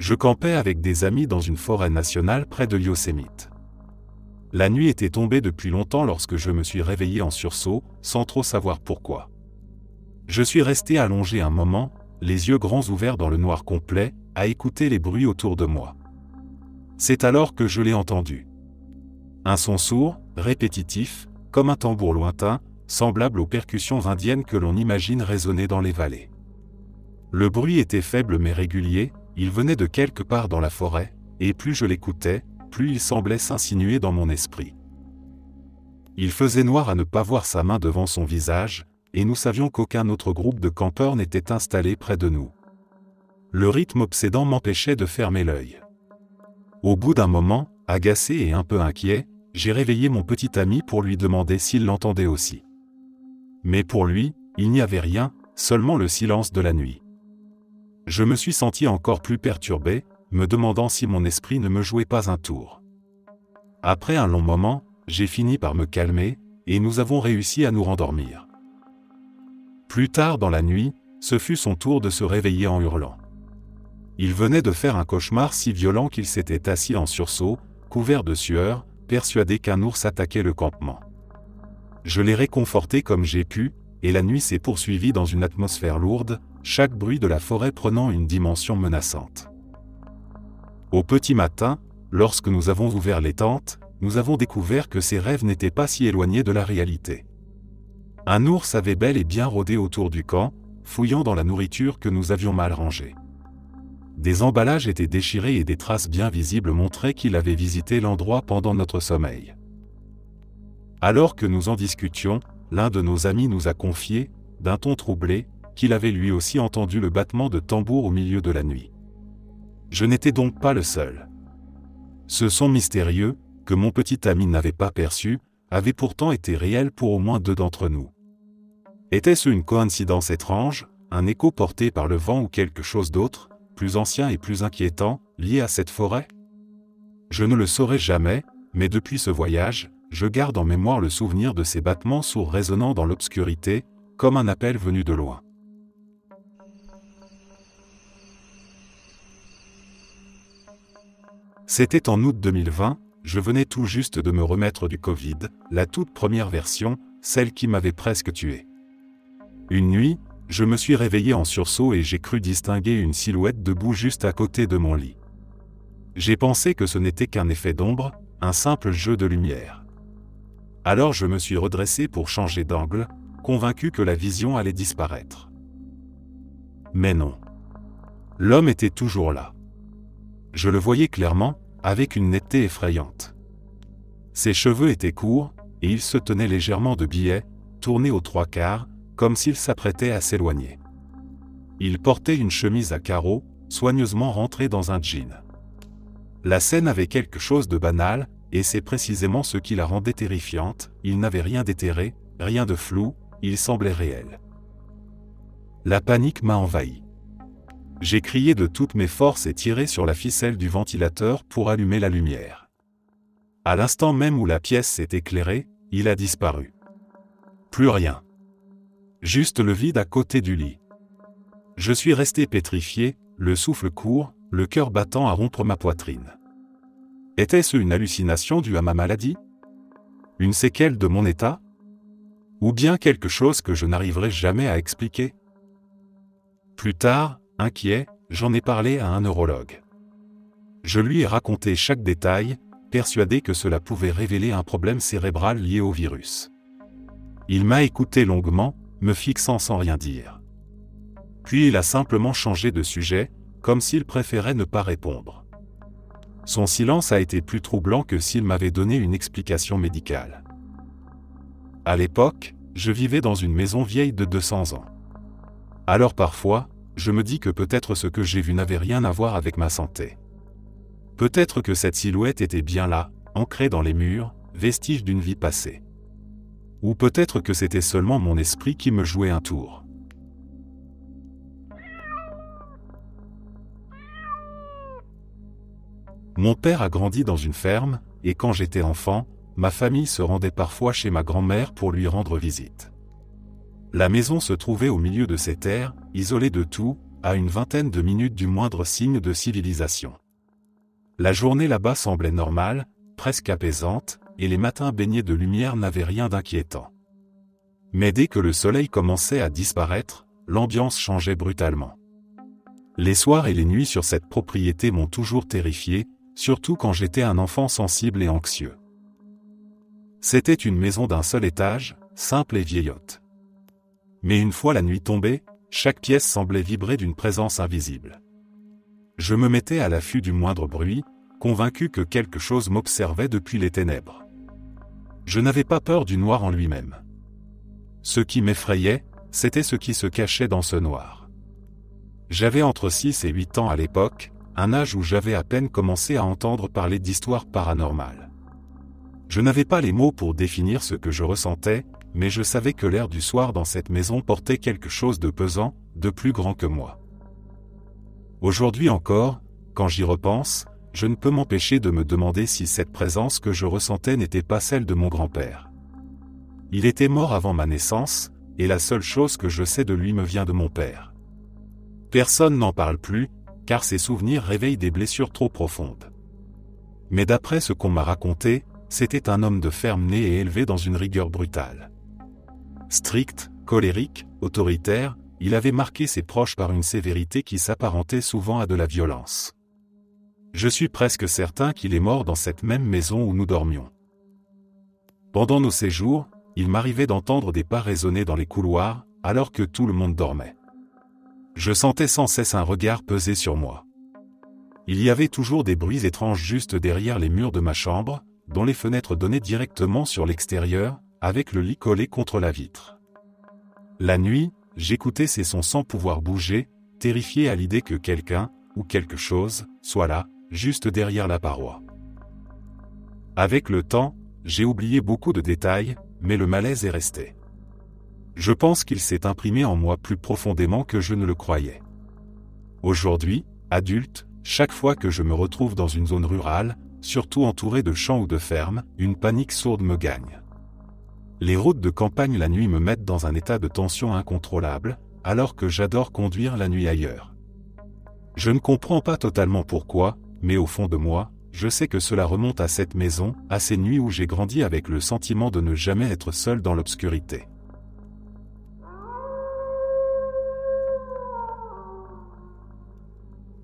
Je campais avec des amis dans une forêt nationale près de Yosemite. La nuit était tombée depuis longtemps lorsque je me suis réveillé en sursaut, sans trop savoir pourquoi. Je suis resté allongé un moment, les yeux grands ouverts dans le noir complet, à écouter les bruits autour de moi. C'est alors que je l'ai entendu. Un son sourd, répétitif, comme un tambour lointain, semblable aux percussions indiennes que l'on imagine résonner dans les vallées. Le bruit était faible mais régulier, il venait de quelque part dans la forêt, et plus je l'écoutais, plus il semblait s'insinuer dans mon esprit. Il faisait noir à ne pas voir sa main devant son visage, et nous savions qu'aucun autre groupe de campeurs n'était installé près de nous. Le rythme obsédant m'empêchait de fermer l'œil. Au bout d'un moment, agacé et un peu inquiet, j'ai réveillé mon petit ami pour lui demander s'il l'entendait aussi. Mais pour lui, il n'y avait rien, seulement le silence de la nuit. Je me suis senti encore plus perturbé, me demandant si mon esprit ne me jouait pas un tour. Après un long moment, j'ai fini par me calmer, et nous avons réussi à nous rendormir. Plus tard dans la nuit, ce fut son tour de se réveiller en hurlant. Il venait de faire un cauchemar si violent qu'il s'était assis en sursaut, couvert de sueur, persuadé qu'un ours attaquait le campement. Je l'ai réconforté comme j'ai pu, et la nuit s'est poursuivie dans une atmosphère lourde, chaque bruit de la forêt prenant une dimension menaçante. Au petit matin, lorsque nous avons ouvert les tentes, nous avons découvert que ces rêves n'étaient pas si éloignés de la réalité. Un ours avait bel et bien rôdé autour du camp, fouillant dans la nourriture que nous avions mal rangée. Des emballages étaient déchirés et des traces bien visibles montraient qu'il avait visité l'endroit pendant notre sommeil. Alors que nous en discutions, l'un de nos amis nous a confié, d'un ton troublé, qu'il avait lui aussi entendu le battement de tambour au milieu de la nuit. Je n'étais donc pas le seul. Ce son mystérieux, que mon petit ami n'avait pas perçu, avait pourtant été réel pour au moins 2 d'entre nous. Était-ce une coïncidence étrange, un écho porté par le vent ou quelque chose d'autre, plus ancien et plus inquiétant, lié à cette forêt? Je ne le saurai jamais, mais depuis ce voyage, je garde en mémoire le souvenir de ces battements sourds résonnant dans l'obscurité, comme un appel venu de loin. C'était en août 2020, je venais tout juste de me remettre du Covid, la toute première version, celle qui m'avait presque tué. Une nuit, je me suis réveillé en sursaut et j'ai cru distinguer une silhouette debout juste à côté de mon lit. J'ai pensé que ce n'était qu'un effet d'ombre, un simple jeu de lumière. Alors je me suis redressé pour changer d'angle, convaincu que la vision allait disparaître. Mais non. L'homme était toujours là. Je le voyais clairement, avec une netteté effrayante. Ses cheveux étaient courts, et il se tenait légèrement de biais, tourné aux 3/4, comme s'il s'apprêtait à s'éloigner. Il portait une chemise à carreaux, soigneusement rentrée dans un jean. La scène avait quelque chose de banal, et c'est précisément ce qui la rendait terrifiante, il n'avait rien d'éthéré, rien de flou, il semblait réel. La panique m'a envahi. J'ai crié de toutes mes forces et tiré sur la ficelle du ventilateur pour allumer la lumière. À l'instant même où la pièce s'est éclairée, il a disparu. Plus rien. Juste le vide à côté du lit. Je suis resté pétrifié, le souffle court, le cœur battant à rompre ma poitrine. Était-ce une hallucination due à ma maladie? Une séquelle de mon état? Ou bien quelque chose que je n'arriverai jamais à expliquer? Plus tard, inquiet, j'en ai parlé à un neurologue. Je lui ai raconté chaque détail, persuadé que cela pouvait révéler un problème cérébral lié au virus. Il m'a écouté longuement, me fixant sans rien dire. Puis il a simplement changé de sujet, comme s'il préférait ne pas répondre. Son silence a été plus troublant que s'il m'avait donné une explication médicale. À l'époque, je vivais dans une maison vieille de 200 ans. Alors parfois, je me dis que peut-être ce que j'ai vu n'avait rien à voir avec ma santé. Peut-être que cette silhouette était bien là, ancrée dans les murs, vestige d'une vie passée. Ou peut-être que c'était seulement mon esprit qui me jouait un tour. Mon père a grandi dans une ferme, et quand j'étais enfant, ma famille se rendait parfois chez ma grand-mère pour lui rendre visite. La maison se trouvait au milieu de ces terres, isolée de tout, à une vingtaine de minutes du moindre signe de civilisation. La journée là-bas semblait normale, presque apaisante, et les matins baignés de lumière n'avaient rien d'inquiétant. Mais dès que le soleil commençait à disparaître, l'ambiance changeait brutalement. Les soirs et les nuits sur cette propriété m'ont toujours terrifié, surtout quand j'étais un enfant sensible et anxieux. C'était une maison d'un seul étage, simple et vieillotte. Mais une fois la nuit tombée, chaque pièce semblait vibrer d'une présence invisible. Je me mettais à l'affût du moindre bruit, convaincu que quelque chose m'observait depuis les ténèbres. Je n'avais pas peur du noir en lui-même. Ce qui m'effrayait, c'était ce qui se cachait dans ce noir. J'avais entre 6 et 8 ans à l'époque, un âge où j'avais à peine commencé à entendre parler d'histoires paranormales. Je n'avais pas les mots pour définir ce que je ressentais, mais je savais que l'air du soir dans cette maison portait quelque chose de pesant, de plus grand que moi. Aujourd'hui encore, quand j'y repense, je ne peux m'empêcher de me demander si cette présence que je ressentais n'était pas celle de mon grand-père. Il était mort avant ma naissance, et la seule chose que je sais de lui me vient de mon père. Personne n'en parle plus, car ses souvenirs réveillent des blessures trop profondes. Mais d'après ce qu'on m'a raconté, c'était un homme de ferme né et élevé dans une rigueur brutale. Strict, colérique, autoritaire, il avait marqué ses proches par une sévérité qui s'apparentait souvent à de la violence. Je suis presque certain qu'il est mort dans cette même maison où nous dormions. Pendant nos séjours, il m'arrivait d'entendre des pas résonner dans les couloirs, alors que tout le monde dormait. Je sentais sans cesse un regard peser sur moi. Il y avait toujours des bruits étranges juste derrière les murs de ma chambre, dont les fenêtres donnaient directement sur l'extérieur, avec le lit collé contre la vitre. La nuit, j'écoutais ces sons sans pouvoir bouger, terrifié à l'idée que quelqu'un, ou quelque chose, soit là, juste derrière la paroi. Avec le temps, j'ai oublié beaucoup de détails, mais le malaise est resté. Je pense qu'il s'est imprimé en moi plus profondément que je ne le croyais. Aujourd'hui, adulte, chaque fois que je me retrouve dans une zone rurale, surtout entouré de champs ou de fermes, une panique sourde me gagne. Les routes de campagne la nuit me mettent dans un état de tension incontrôlable, alors que j'adore conduire la nuit ailleurs. Je ne comprends pas totalement pourquoi, mais au fond de moi, je sais que cela remonte à cette maison, à ces nuits où j'ai grandi avec le sentiment de ne jamais être seul dans l'obscurité.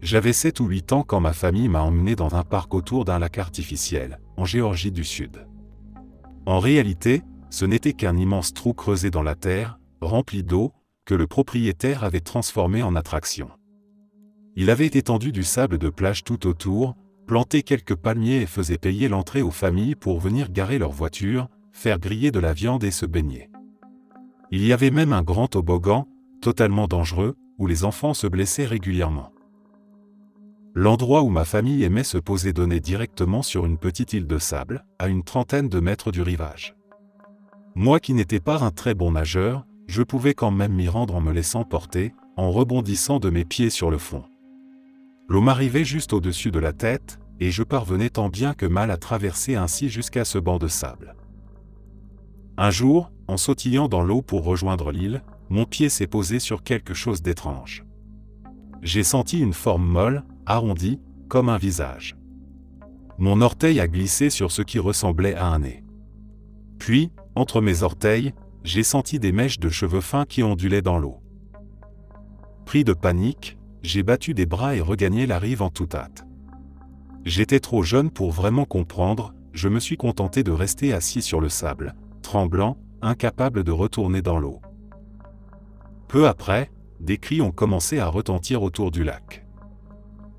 J'avais 7 ou 8 ans quand ma famille m'a emmené dans un parc autour d'un lac artificiel, en Géorgie du Sud. En réalité, ce n'était qu'un immense trou creusé dans la terre, rempli d'eau, que le propriétaire avait transformé en attraction. Il avait étendu du sable de plage tout autour, planté quelques palmiers et faisait payer l'entrée aux familles pour venir garer leurs voitures, faire griller de la viande et se baigner. Il y avait même un grand toboggan, totalement dangereux, où les enfants se blessaient régulièrement. L'endroit où ma famille aimait se poser donnait directement sur une petite île de sable, à une trentaine de mètres du rivage. Moi qui n'étais pas un très bon nageur, je pouvais quand même m'y rendre en me laissant porter, en rebondissant de mes pieds sur le fond. L'eau m'arrivait juste au-dessus de la tête, et je parvenais tant bien que mal à traverser ainsi jusqu'à ce banc de sable. Un jour, en sautillant dans l'eau pour rejoindre l'île, mon pied s'est posé sur quelque chose d'étrange. J'ai senti une forme molle, arrondie, comme un visage. Mon orteil a glissé sur ce qui ressemblait à un nez. Puis, entre mes orteils, j'ai senti des mèches de cheveux fins qui ondulaient dans l'eau. Pris de panique, j'ai battu des bras et regagné la rive en toute hâte. J'étais trop jeune pour vraiment comprendre, je me suis contenté de rester assis sur le sable, tremblant, incapable de retourner dans l'eau. Peu après, des cris ont commencé à retentir autour du lac.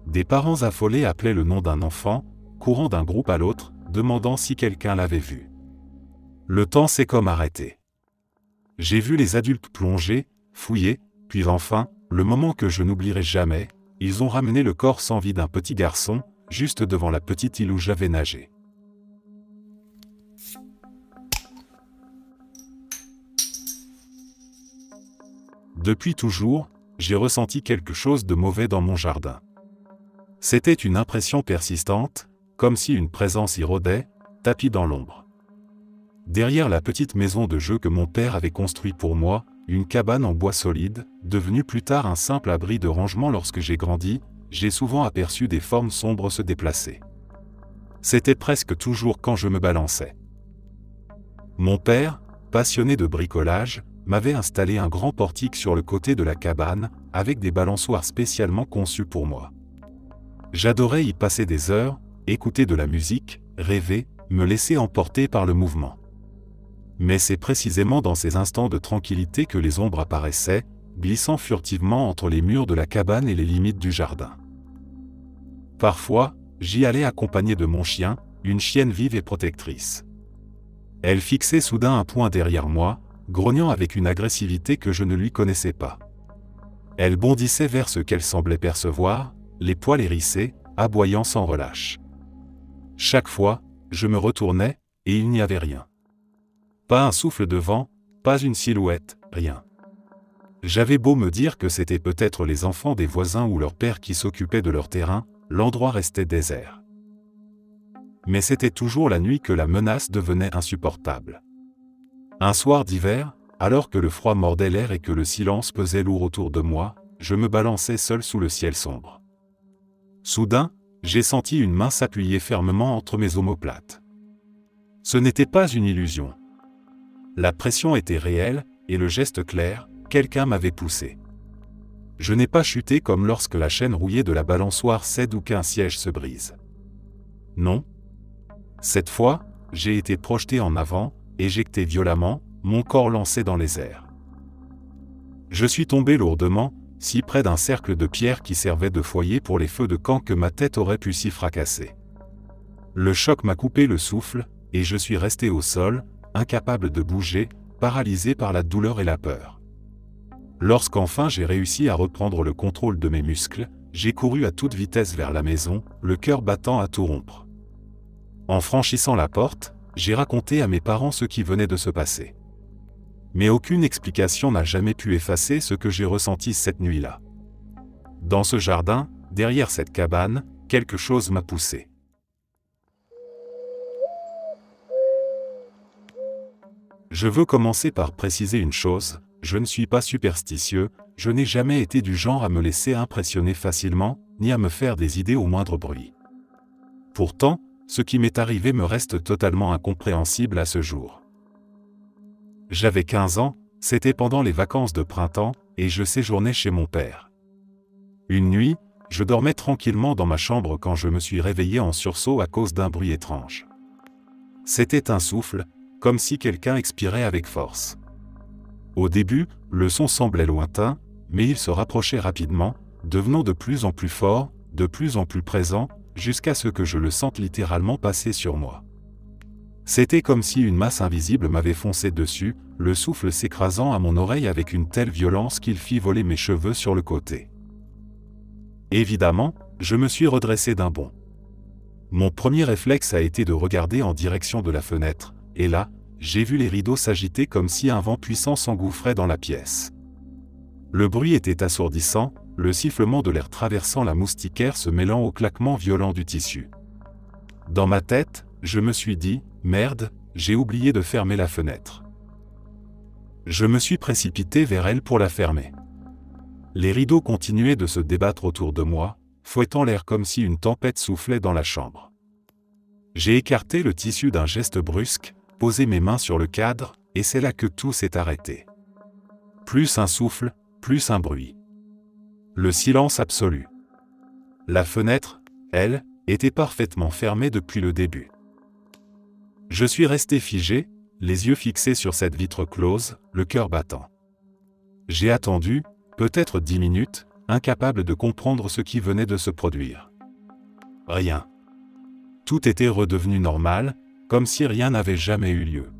Des parents affolés appelaient le nom d'un enfant, courant d'un groupe à l'autre, demandant si quelqu'un l'avait vu. Le temps s'est comme arrêté. J'ai vu les adultes plonger, fouiller, puis enfin, le moment que je n'oublierai jamais, ils ont ramené le corps sans vie d'un petit garçon, juste devant la petite île où j'avais nagé. Depuis toujours, j'ai ressenti quelque chose de mauvais dans mon jardin. C'était une impression persistante, comme si une présence y rôdait, tapie dans l'ombre. Derrière la petite maison de jeu que mon père avait construite pour moi, une cabane en bois solide, devenue plus tard un simple abri de rangement. Lorsque j'ai grandi, j'ai souvent aperçu des formes sombres se déplacer. C'était presque toujours quand je me balançais. Mon père, passionné de bricolage, m'avait installé un grand portique sur le côté de la cabane, avec des balançoires spécialement conçus pour moi. J'adorais y passer des heures, écouter de la musique, rêver, me laisser emporter par le mouvement. Mais c'est précisément dans ces instants de tranquillité que les ombres apparaissaient, glissant furtivement entre les murs de la cabane et les limites du jardin. Parfois, j'y allais accompagné de mon chien, une chienne vive et protectrice. Elle fixait soudain un point derrière moi, grognant avec une agressivité que je ne lui connaissais pas. Elle bondissait vers ce qu'elle semblait percevoir, les poils hérissés, aboyant sans relâche. Chaque fois, je me retournais, et il n'y avait rien. Pas un souffle de vent, pas une silhouette, rien. J'avais beau me dire que c'était peut-être les enfants des voisins ou leur père qui s'occupaient de leur terrain, l'endroit restait désert. Mais c'était toujours la nuit que la menace devenait insupportable. Un soir d'hiver, alors que le froid mordait l'air et que le silence pesait lourd autour de moi, je me balançais seul sous le ciel sombre. Soudain, j'ai senti une main s'appuyer fermement entre mes omoplates. Ce n'était pas une illusion. La pression était réelle, et le geste clair, quelqu'un m'avait poussé. Je n'ai pas chuté comme lorsque la chaîne rouillée de la balançoire cède ou qu'un siège se brise. Non. Cette fois, j'ai été projeté en avant, éjecté violemment, mon corps lancé dans les airs. Je suis tombé lourdement, si près d'un cercle de pierres qui servait de foyer pour les feux de camp que ma tête aurait pu s'y fracasser. Le choc m'a coupé le souffle, et je suis resté au sol, incapable de bouger, paralysé par la douleur et la peur. Lorsqu'enfin j'ai réussi à reprendre le contrôle de mes muscles, j'ai couru à toute vitesse vers la maison, le cœur battant à tout rompre. En franchissant la porte, j'ai raconté à mes parents ce qui venait de se passer. Mais aucune explication n'a jamais pu effacer ce que j'ai ressenti cette nuit-là. Dans ce jardin, derrière cette cabane, quelque chose m'a poussé. Je veux commencer par préciser une chose, je ne suis pas superstitieux, je n'ai jamais été du genre à me laisser impressionner facilement, ni à me faire des idées au moindre bruit. Pourtant, ce qui m'est arrivé me reste totalement incompréhensible à ce jour. J'avais 15 ans, c'était pendant les vacances de printemps, et je séjournais chez mon père. Une nuit, je dormais tranquillement dans ma chambre quand je me suis réveillé en sursaut à cause d'un bruit étrange. C'était un souffle, comme si quelqu'un expirait avec force. Au début, le son semblait lointain, mais il se rapprochait rapidement, devenant de plus en plus fort, de plus en plus présent, jusqu'à ce que je le sente littéralement passer sur moi. C'était comme si une masse invisible m'avait foncé dessus, le souffle s'écrasant à mon oreille avec une telle violence qu'il fit voler mes cheveux sur le côté. Évidemment, je me suis redressé d'un bond. Mon premier réflexe a été de regarder en direction de la fenêtre, et là, j'ai vu les rideaux s'agiter comme si un vent puissant s'engouffrait dans la pièce. Le bruit était assourdissant, le sifflement de l'air traversant la moustiquaire se mêlant au claquement violent du tissu. Dans ma tête, je me suis dit, merde, j'ai oublié de fermer la fenêtre. Je me suis précipité vers elle pour la fermer. Les rideaux continuaient de se débattre autour de moi, fouettant l'air comme si une tempête soufflait dans la chambre. J'ai écarté le tissu d'un geste brusque, posé mes mains sur le cadre, et c'est là que tout s'est arrêté. Plus un souffle, plus un bruit. Le silence absolu. La fenêtre, elle, était parfaitement fermée depuis le début. Je suis resté figé, les yeux fixés sur cette vitre close, le cœur battant. J'ai attendu, peut-être 10 minutes, incapable de comprendre ce qui venait de se produire. Rien. Tout était redevenu normal, comme si rien n'avait jamais eu lieu.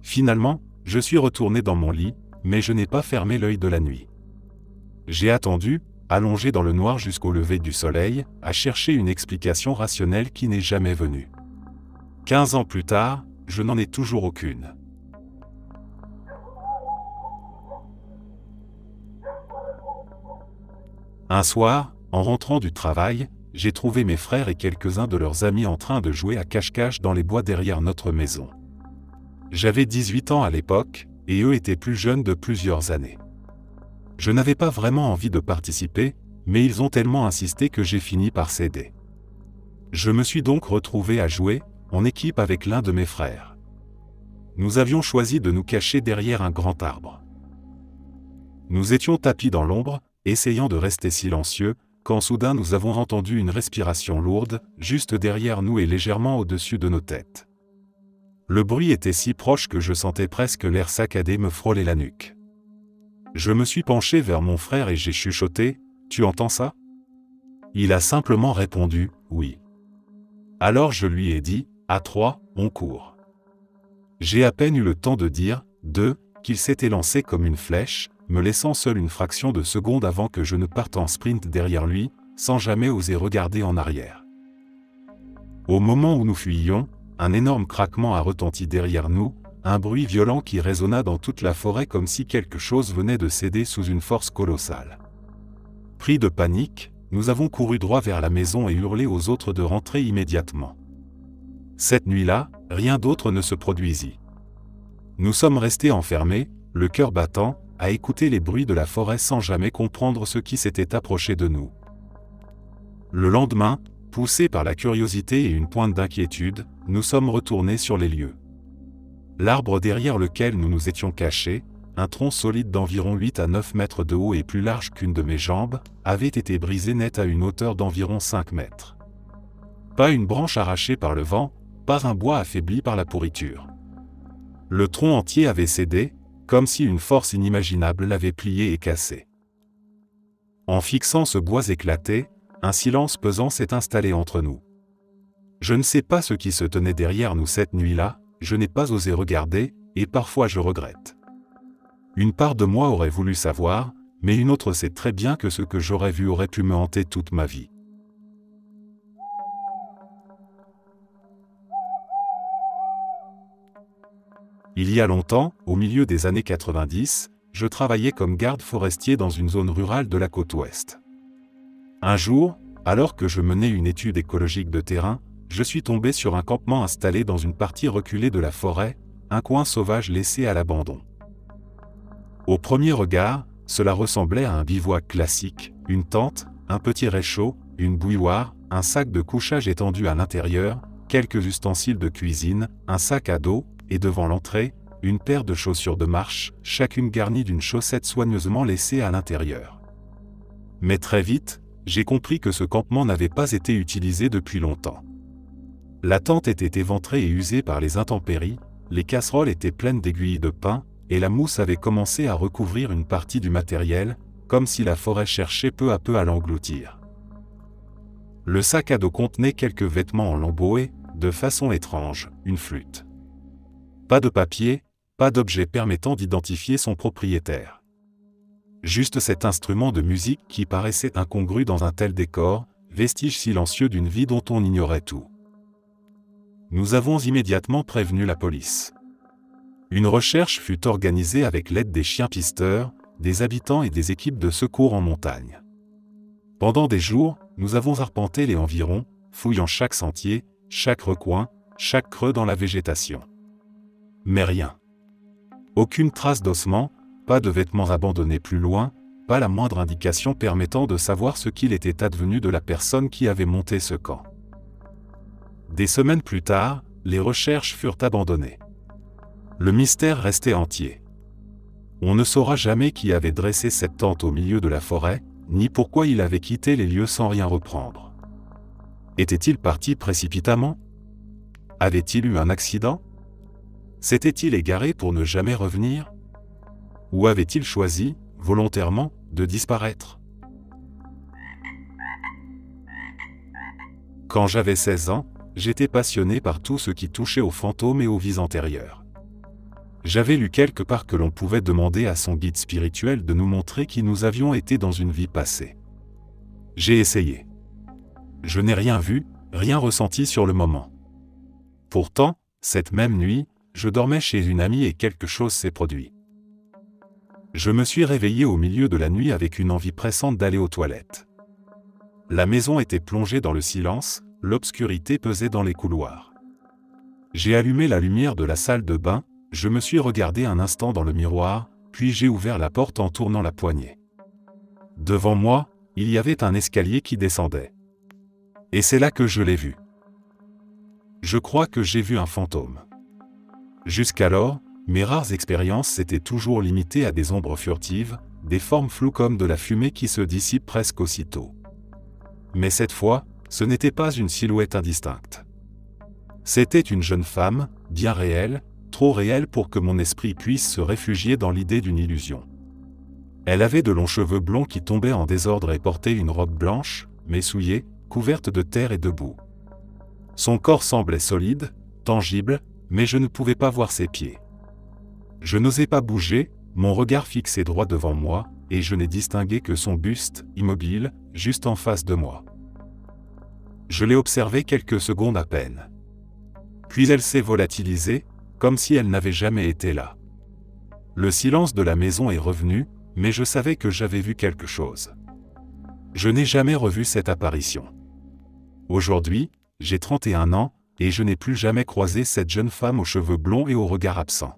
Finalement, je suis retourné dans mon lit, mais je n'ai pas fermé l'œil de la nuit. J'ai attendu, allongé dans le noir jusqu'au lever du soleil, à chercher une explication rationnelle qui n'est jamais venue. 15 ans plus tard, je n'en ai toujours aucune. Un soir, en rentrant du travail, j'ai trouvé mes frères et quelques-uns de leurs amis en train de jouer à cache-cache dans les bois derrière notre maison. J'avais 18 ans à l'époque, et eux étaient plus jeunes de plusieurs années. Je n'avais pas vraiment envie de participer, mais ils ont tellement insisté que j'ai fini par céder. Je me suis donc retrouvé à jouer, en équipe avec l'un de mes frères. Nous avions choisi de nous cacher derrière un grand arbre. Nous étions tapis dans l'ombre, essayant de rester silencieux, quand soudain nous avons entendu une respiration lourde, juste derrière nous et légèrement au-dessus de nos têtes. Le bruit était si proche que je sentais presque l'air saccadé me frôler la nuque. Je me suis penché vers mon frère et j'ai chuchoté « Tu entends ça ?» Il a simplement répondu « Oui ». Alors je lui ai dit « À 3, on court ». J'ai à peine eu le temps de dire « 2 » qu'il s'était lancé comme une flèche, me laissant seul une fraction de seconde avant que je ne parte en sprint derrière lui, sans jamais oser regarder en arrière. Au moment où nous fuyions, un énorme craquement a retenti derrière nous, un bruit violent qui résonna dans toute la forêt comme si quelque chose venait de céder sous une force colossale. Pris de panique, nous avons couru droit vers la maison et hurlé aux autres de rentrer immédiatement. Cette nuit-là, rien d'autre ne se produisit. Nous sommes restés enfermés, le cœur battant, à écouter les bruits de la forêt sans jamais comprendre ce qui s'était approché de nous. Le lendemain, poussés par la curiosité et une pointe d'inquiétude, nous sommes retournés sur les lieux. L'arbre derrière lequel nous nous étions cachés, un tronc solide d'environ 8 à 9 mètres de haut et plus large qu'une de mes jambes, avait été brisé net à une hauteur d'environ 5 mètres. Pas une branche arrachée par le vent, pas un bois affaibli par la pourriture. Le tronc entier avait cédé, comme si une force inimaginable l'avait plié et cassé. En fixant ce bois éclaté, un silence pesant s'est installé entre nous. Je ne sais pas ce qui se tenait derrière nous cette nuit-là, je n'ai pas osé regarder, et parfois je regrette. Une part de moi aurait voulu savoir, mais une autre sait très bien que ce que j'aurais vu aurait pu me hanter toute ma vie. Il y a longtemps, au milieu des années 90, je travaillais comme garde forestier dans une zone rurale de la côte ouest. Un jour, alors que je menais une étude écologique de terrain, je suis tombé sur un campement installé dans une partie reculée de la forêt, un coin sauvage laissé à l'abandon. Au premier regard, cela ressemblait à un bivouac classique, une tente, un petit réchaud, une bouilloire, un sac de couchage étendu à l'intérieur, quelques ustensiles de cuisine, un sac à dos, et devant l'entrée, une paire de chaussures de marche, chacune garnie d'une chaussette soigneusement laissée à l'intérieur. Mais très vite, j'ai compris que ce campement n'avait pas été utilisé depuis longtemps. La tente était éventrée et usée par les intempéries, les casseroles étaient pleines d'aiguilles de pin, et la mousse avait commencé à recouvrir une partie du matériel, comme si la forêt cherchait peu à peu à l'engloutir. Le sac à dos contenait quelques vêtements en lambeaux et, de façon étrange, une flûte. Pas de papier, pas d'objet permettant d'identifier son propriétaire. Juste cet instrument de musique qui paraissait incongru dans un tel décor, vestige silencieux d'une vie dont on ignorait tout. Nous avons immédiatement prévenu la police. Une recherche fut organisée avec l'aide des chiens pisteurs, des habitants et des équipes de secours en montagne. Pendant des jours, nous avons arpenté les environs, fouillant chaque sentier, chaque recoin, chaque creux dans la végétation. Mais rien. Aucune trace d'ossement, pas de vêtements abandonnés plus loin, pas la moindre indication permettant de savoir ce qu'il était advenu de la personne qui avait monté ce camp. Des semaines plus tard, les recherches furent abandonnées. Le mystère restait entier. On ne saura jamais qui avait dressé cette tente au milieu de la forêt, ni pourquoi il avait quitté les lieux sans rien reprendre. Était-il parti précipitamment? Avait-il eu un accident? S'était-il égaré pour ne jamais revenir? Ou avait-il choisi, volontairement, de disparaître? Quand j'avais 16 ans, j'étais passionné par tout ce qui touchait aux fantômes et aux vies antérieures. J'avais lu quelque part que l'on pouvait demander à son guide spirituel de nous montrer qui nous avions été dans une vie passée. J'ai essayé. Je n'ai rien vu, rien ressenti sur le moment. Pourtant, cette même nuit, je dormais chez une amie et quelque chose s'est produit. Je me suis réveillé au milieu de la nuit avec une envie pressante d'aller aux toilettes. La maison était plongée dans le silence, l'obscurité pesait dans les couloirs. J'ai allumé la lumière de la salle de bain, Je me suis regardé un instant dans le miroir, puis j'ai ouvert la porte en tournant la poignée. Devant moi, il y avait un escalier qui descendait. Et c'est là que je l'ai vu. Je crois que j'ai vu un fantôme. Jusqu'alors, mes rares expériences s'étaient toujours limitées à des ombres furtives, des formes floues comme de la fumée qui se dissipe presque aussitôt. Mais cette fois, ce n'était pas une silhouette indistincte. C'était une jeune femme, bien réelle, trop réelle pour que mon esprit puisse se réfugier dans l'idée d'une illusion. Elle avait de longs cheveux blonds qui tombaient en désordre et portait une robe blanche, mais souillée, couverte de terre et de boue. Son corps semblait solide, tangible, mais je ne pouvais pas voir ses pieds. Je n'osais pas bouger, mon regard fixé droit devant moi, et je n'ai distingué que son buste, immobile, juste en face de moi. Je l'ai observée quelques secondes à peine. Puis elle s'est volatilisée, comme si elle n'avait jamais été là. Le silence de la maison est revenu, mais je savais que j'avais vu quelque chose. Je n'ai jamais revu cette apparition. Aujourd'hui, j'ai 31 ans, et je n'ai plus jamais croisé cette jeune femme aux cheveux blonds et au regard absent.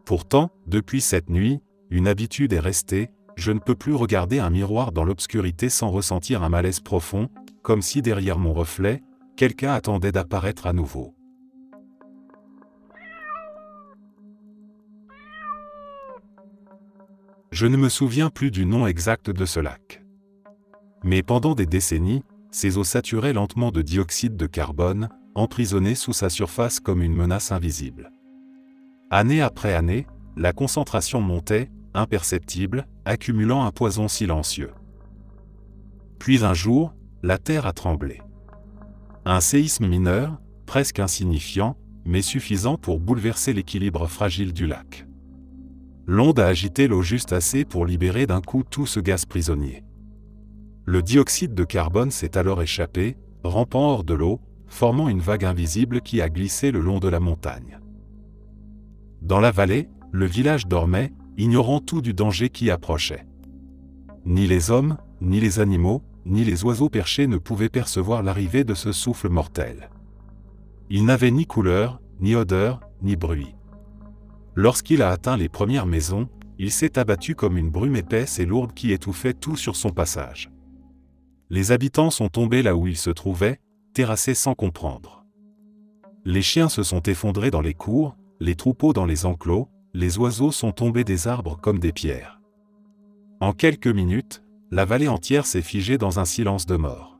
Pourtant, depuis cette nuit, une habitude est restée, je ne peux plus regarder un miroir dans l'obscurité sans ressentir un malaise profond, comme si derrière mon reflet, quelqu'un attendait d'apparaître à nouveau. Je ne me souviens plus du nom exact de ce lac. Mais pendant des décennies, ses eaux saturaient lentement de dioxyde de carbone, emprisonnées sous sa surface comme une menace invisible. Année après année, la concentration montait, imperceptible, accumulant un poison silencieux. Puis un jour, la terre a tremblé. Un séisme mineur, presque insignifiant, mais suffisant pour bouleverser l'équilibre fragile du lac. L'onde a agité l'eau juste assez pour libérer d'un coup tout ce gaz prisonnier. Le dioxyde de carbone s'est alors échappé, rampant hors de l'eau, formant une vague invisible qui a glissé le long de la montagne. Dans la vallée, le village dormait, ignorant tout du danger qui approchait. Ni les hommes, ni les animaux, ni les oiseaux perchés ne pouvaient percevoir l'arrivée de ce souffle mortel. Il n'avait ni couleur, ni odeur, ni bruit. Lorsqu'il a atteint les premières maisons, il s'est abattu comme une brume épaisse et lourde qui étouffait tout sur son passage. Les habitants sont tombés là où ils se trouvaient, terrassés sans comprendre. Les chiens se sont effondrés dans les cours, les troupeaux dans les enclos, les oiseaux sont tombés des arbres comme des pierres. En quelques minutes, la vallée entière s'est figée dans un silence de mort.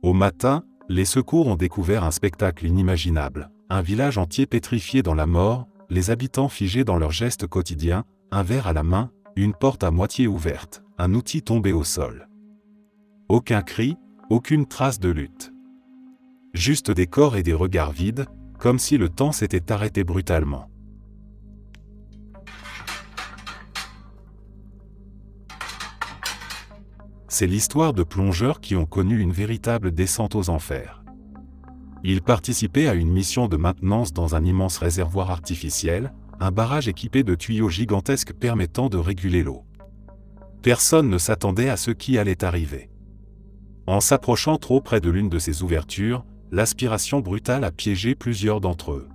Au matin, les secours ont découvert un spectacle inimaginable, un village entier pétrifié dans la mort, les habitants figés dans leurs gestes quotidiens, un verre à la main, une porte à moitié ouverte, un outil tombé au sol. Aucun cri, aucune trace de lutte. Juste des corps et des regards vides, comme si le temps s'était arrêté brutalement. C'est l'histoire de plongeurs qui ont connu une véritable descente aux enfers. Ils participaient à une mission de maintenance dans un immense réservoir artificiel, un barrage équipé de tuyaux gigantesques permettant de réguler l'eau. Personne ne s'attendait à ce qui allait arriver. En s'approchant trop près de l'une de ces ouvertures, l'aspiration brutale a piégé plusieurs d'entre eux.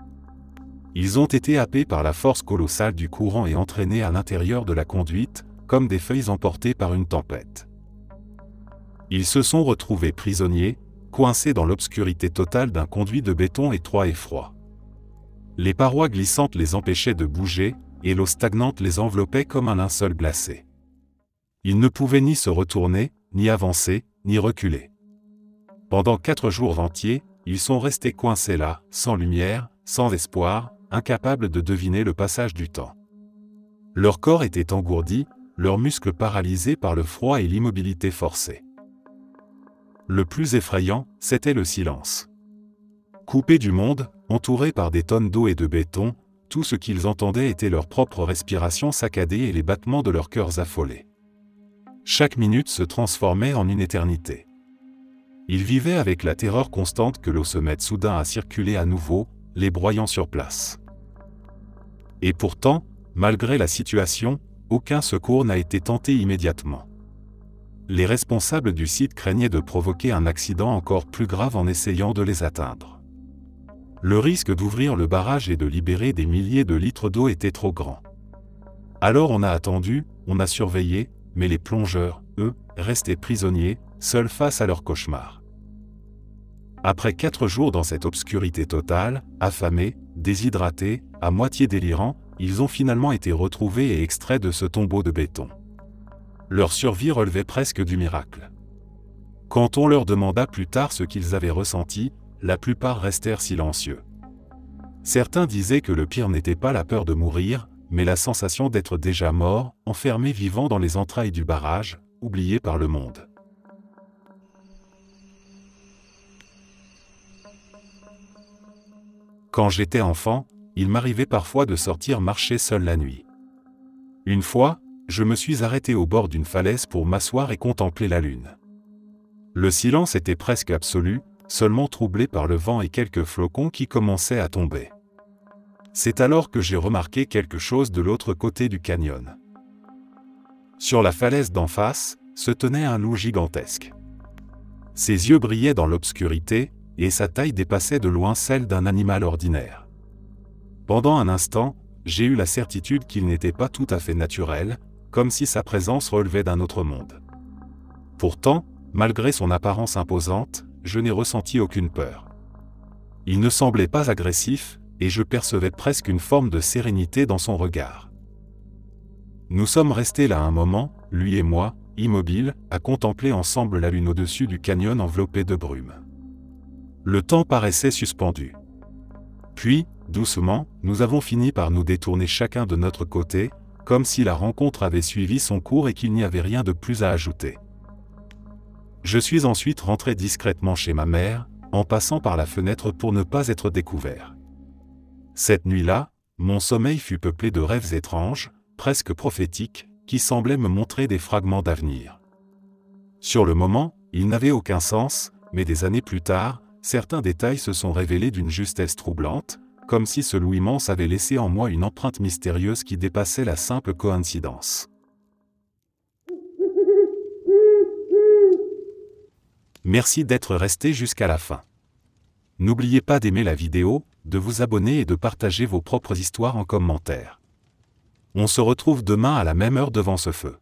Ils ont été happés par la force colossale du courant et entraînés à l'intérieur de la conduite, comme des feuilles emportées par une tempête. Ils se sont retrouvés prisonniers, coincés dans l'obscurité totale d'un conduit de béton étroit et froid. Les parois glissantes les empêchaient de bouger, et l'eau stagnante les enveloppait comme un linceul glacé. Ils ne pouvaient ni se retourner, ni avancer, ni reculer. Pendant 4 jours entiers, ils sont restés coincés là, sans lumière, sans espoir, incapables de deviner le passage du temps. Leur corps était engourdi, leurs muscles paralysés par le froid et l'immobilité forcée. Le plus effrayant, c'était le silence. Coupés du monde, entourés par des tonnes d'eau et de béton, tout ce qu'ils entendaient était leur propre respiration saccadée et les battements de leurs cœurs affolés. Chaque minute se transformait en une éternité. Ils vivaient avec la terreur constante que l'eau se mette soudain à circuler à nouveau, les broyant sur place. Et pourtant, malgré la situation, aucun secours n'a été tenté immédiatement. Les responsables du site craignaient de provoquer un accident encore plus grave en essayant de les atteindre. Le risque d'ouvrir le barrage et de libérer des milliers de litres d'eau était trop grand. Alors on a attendu, on a surveillé, mais les plongeurs, eux, restaient prisonniers, seuls face à leur cauchemar. Après 4 jours dans cette obscurité totale, affamés, déshydratés, à moitié délirants, ils ont finalement été retrouvés et extraits de ce tombeau de béton. Leur survie relevait presque du miracle. Quand on leur demanda plus tard ce qu'ils avaient ressenti, la plupart restèrent silencieux. Certains disaient que le pire n'était pas la peur de mourir, mais la sensation d'être déjà mort, enfermé vivant dans les entrailles du barrage, oublié par le monde. Quand j'étais enfant, il m'arrivait parfois de sortir marcher seul la nuit. Une fois, je me suis arrêté au bord d'une falaise pour m'asseoir et contempler la lune. Le silence était presque absolu, seulement troublé par le vent et quelques flocons qui commençaient à tomber. C'est alors que j'ai remarqué quelque chose de l'autre côté du canyon. Sur la falaise d'en face, se tenait un loup gigantesque. Ses yeux brillaient dans l'obscurité, et sa taille dépassait de loin celle d'un animal ordinaire. Pendant un instant, j'ai eu la certitude qu'il n'était pas tout à fait naturel, comme si sa présence relevait d'un autre monde. Pourtant, malgré son apparence imposante, je n'ai ressenti aucune peur. Il ne semblait pas agressif, et je percevais presque une forme de sérénité dans son regard. Nous sommes restés là un moment, lui et moi, immobiles, à contempler ensemble la lune au-dessus du canyon enveloppé de brume. Le temps paraissait suspendu. Puis, doucement, nous avons fini par nous détourner chacun de notre côté, comme si la rencontre avait suivi son cours et qu'il n'y avait rien de plus à ajouter. Je suis ensuite rentré discrètement chez ma mère, en passant par la fenêtre pour ne pas être découvert. Cette nuit-là, mon sommeil fut peuplé de rêves étranges, presque prophétiques, qui semblaient me montrer des fragments d'avenir. Sur le moment, ils n'avaient aucun sens, mais des années plus tard, certains détails se sont révélés d'une justesse troublante, comme si ce loup immense avait laissé en moi une empreinte mystérieuse qui dépassait la simple coïncidence. Merci d'être resté jusqu'à la fin. N'oubliez pas d'aimer la vidéo, de vous abonner et de partager vos propres histoires en commentaire. On se retrouve demain à la même heure devant ce feu.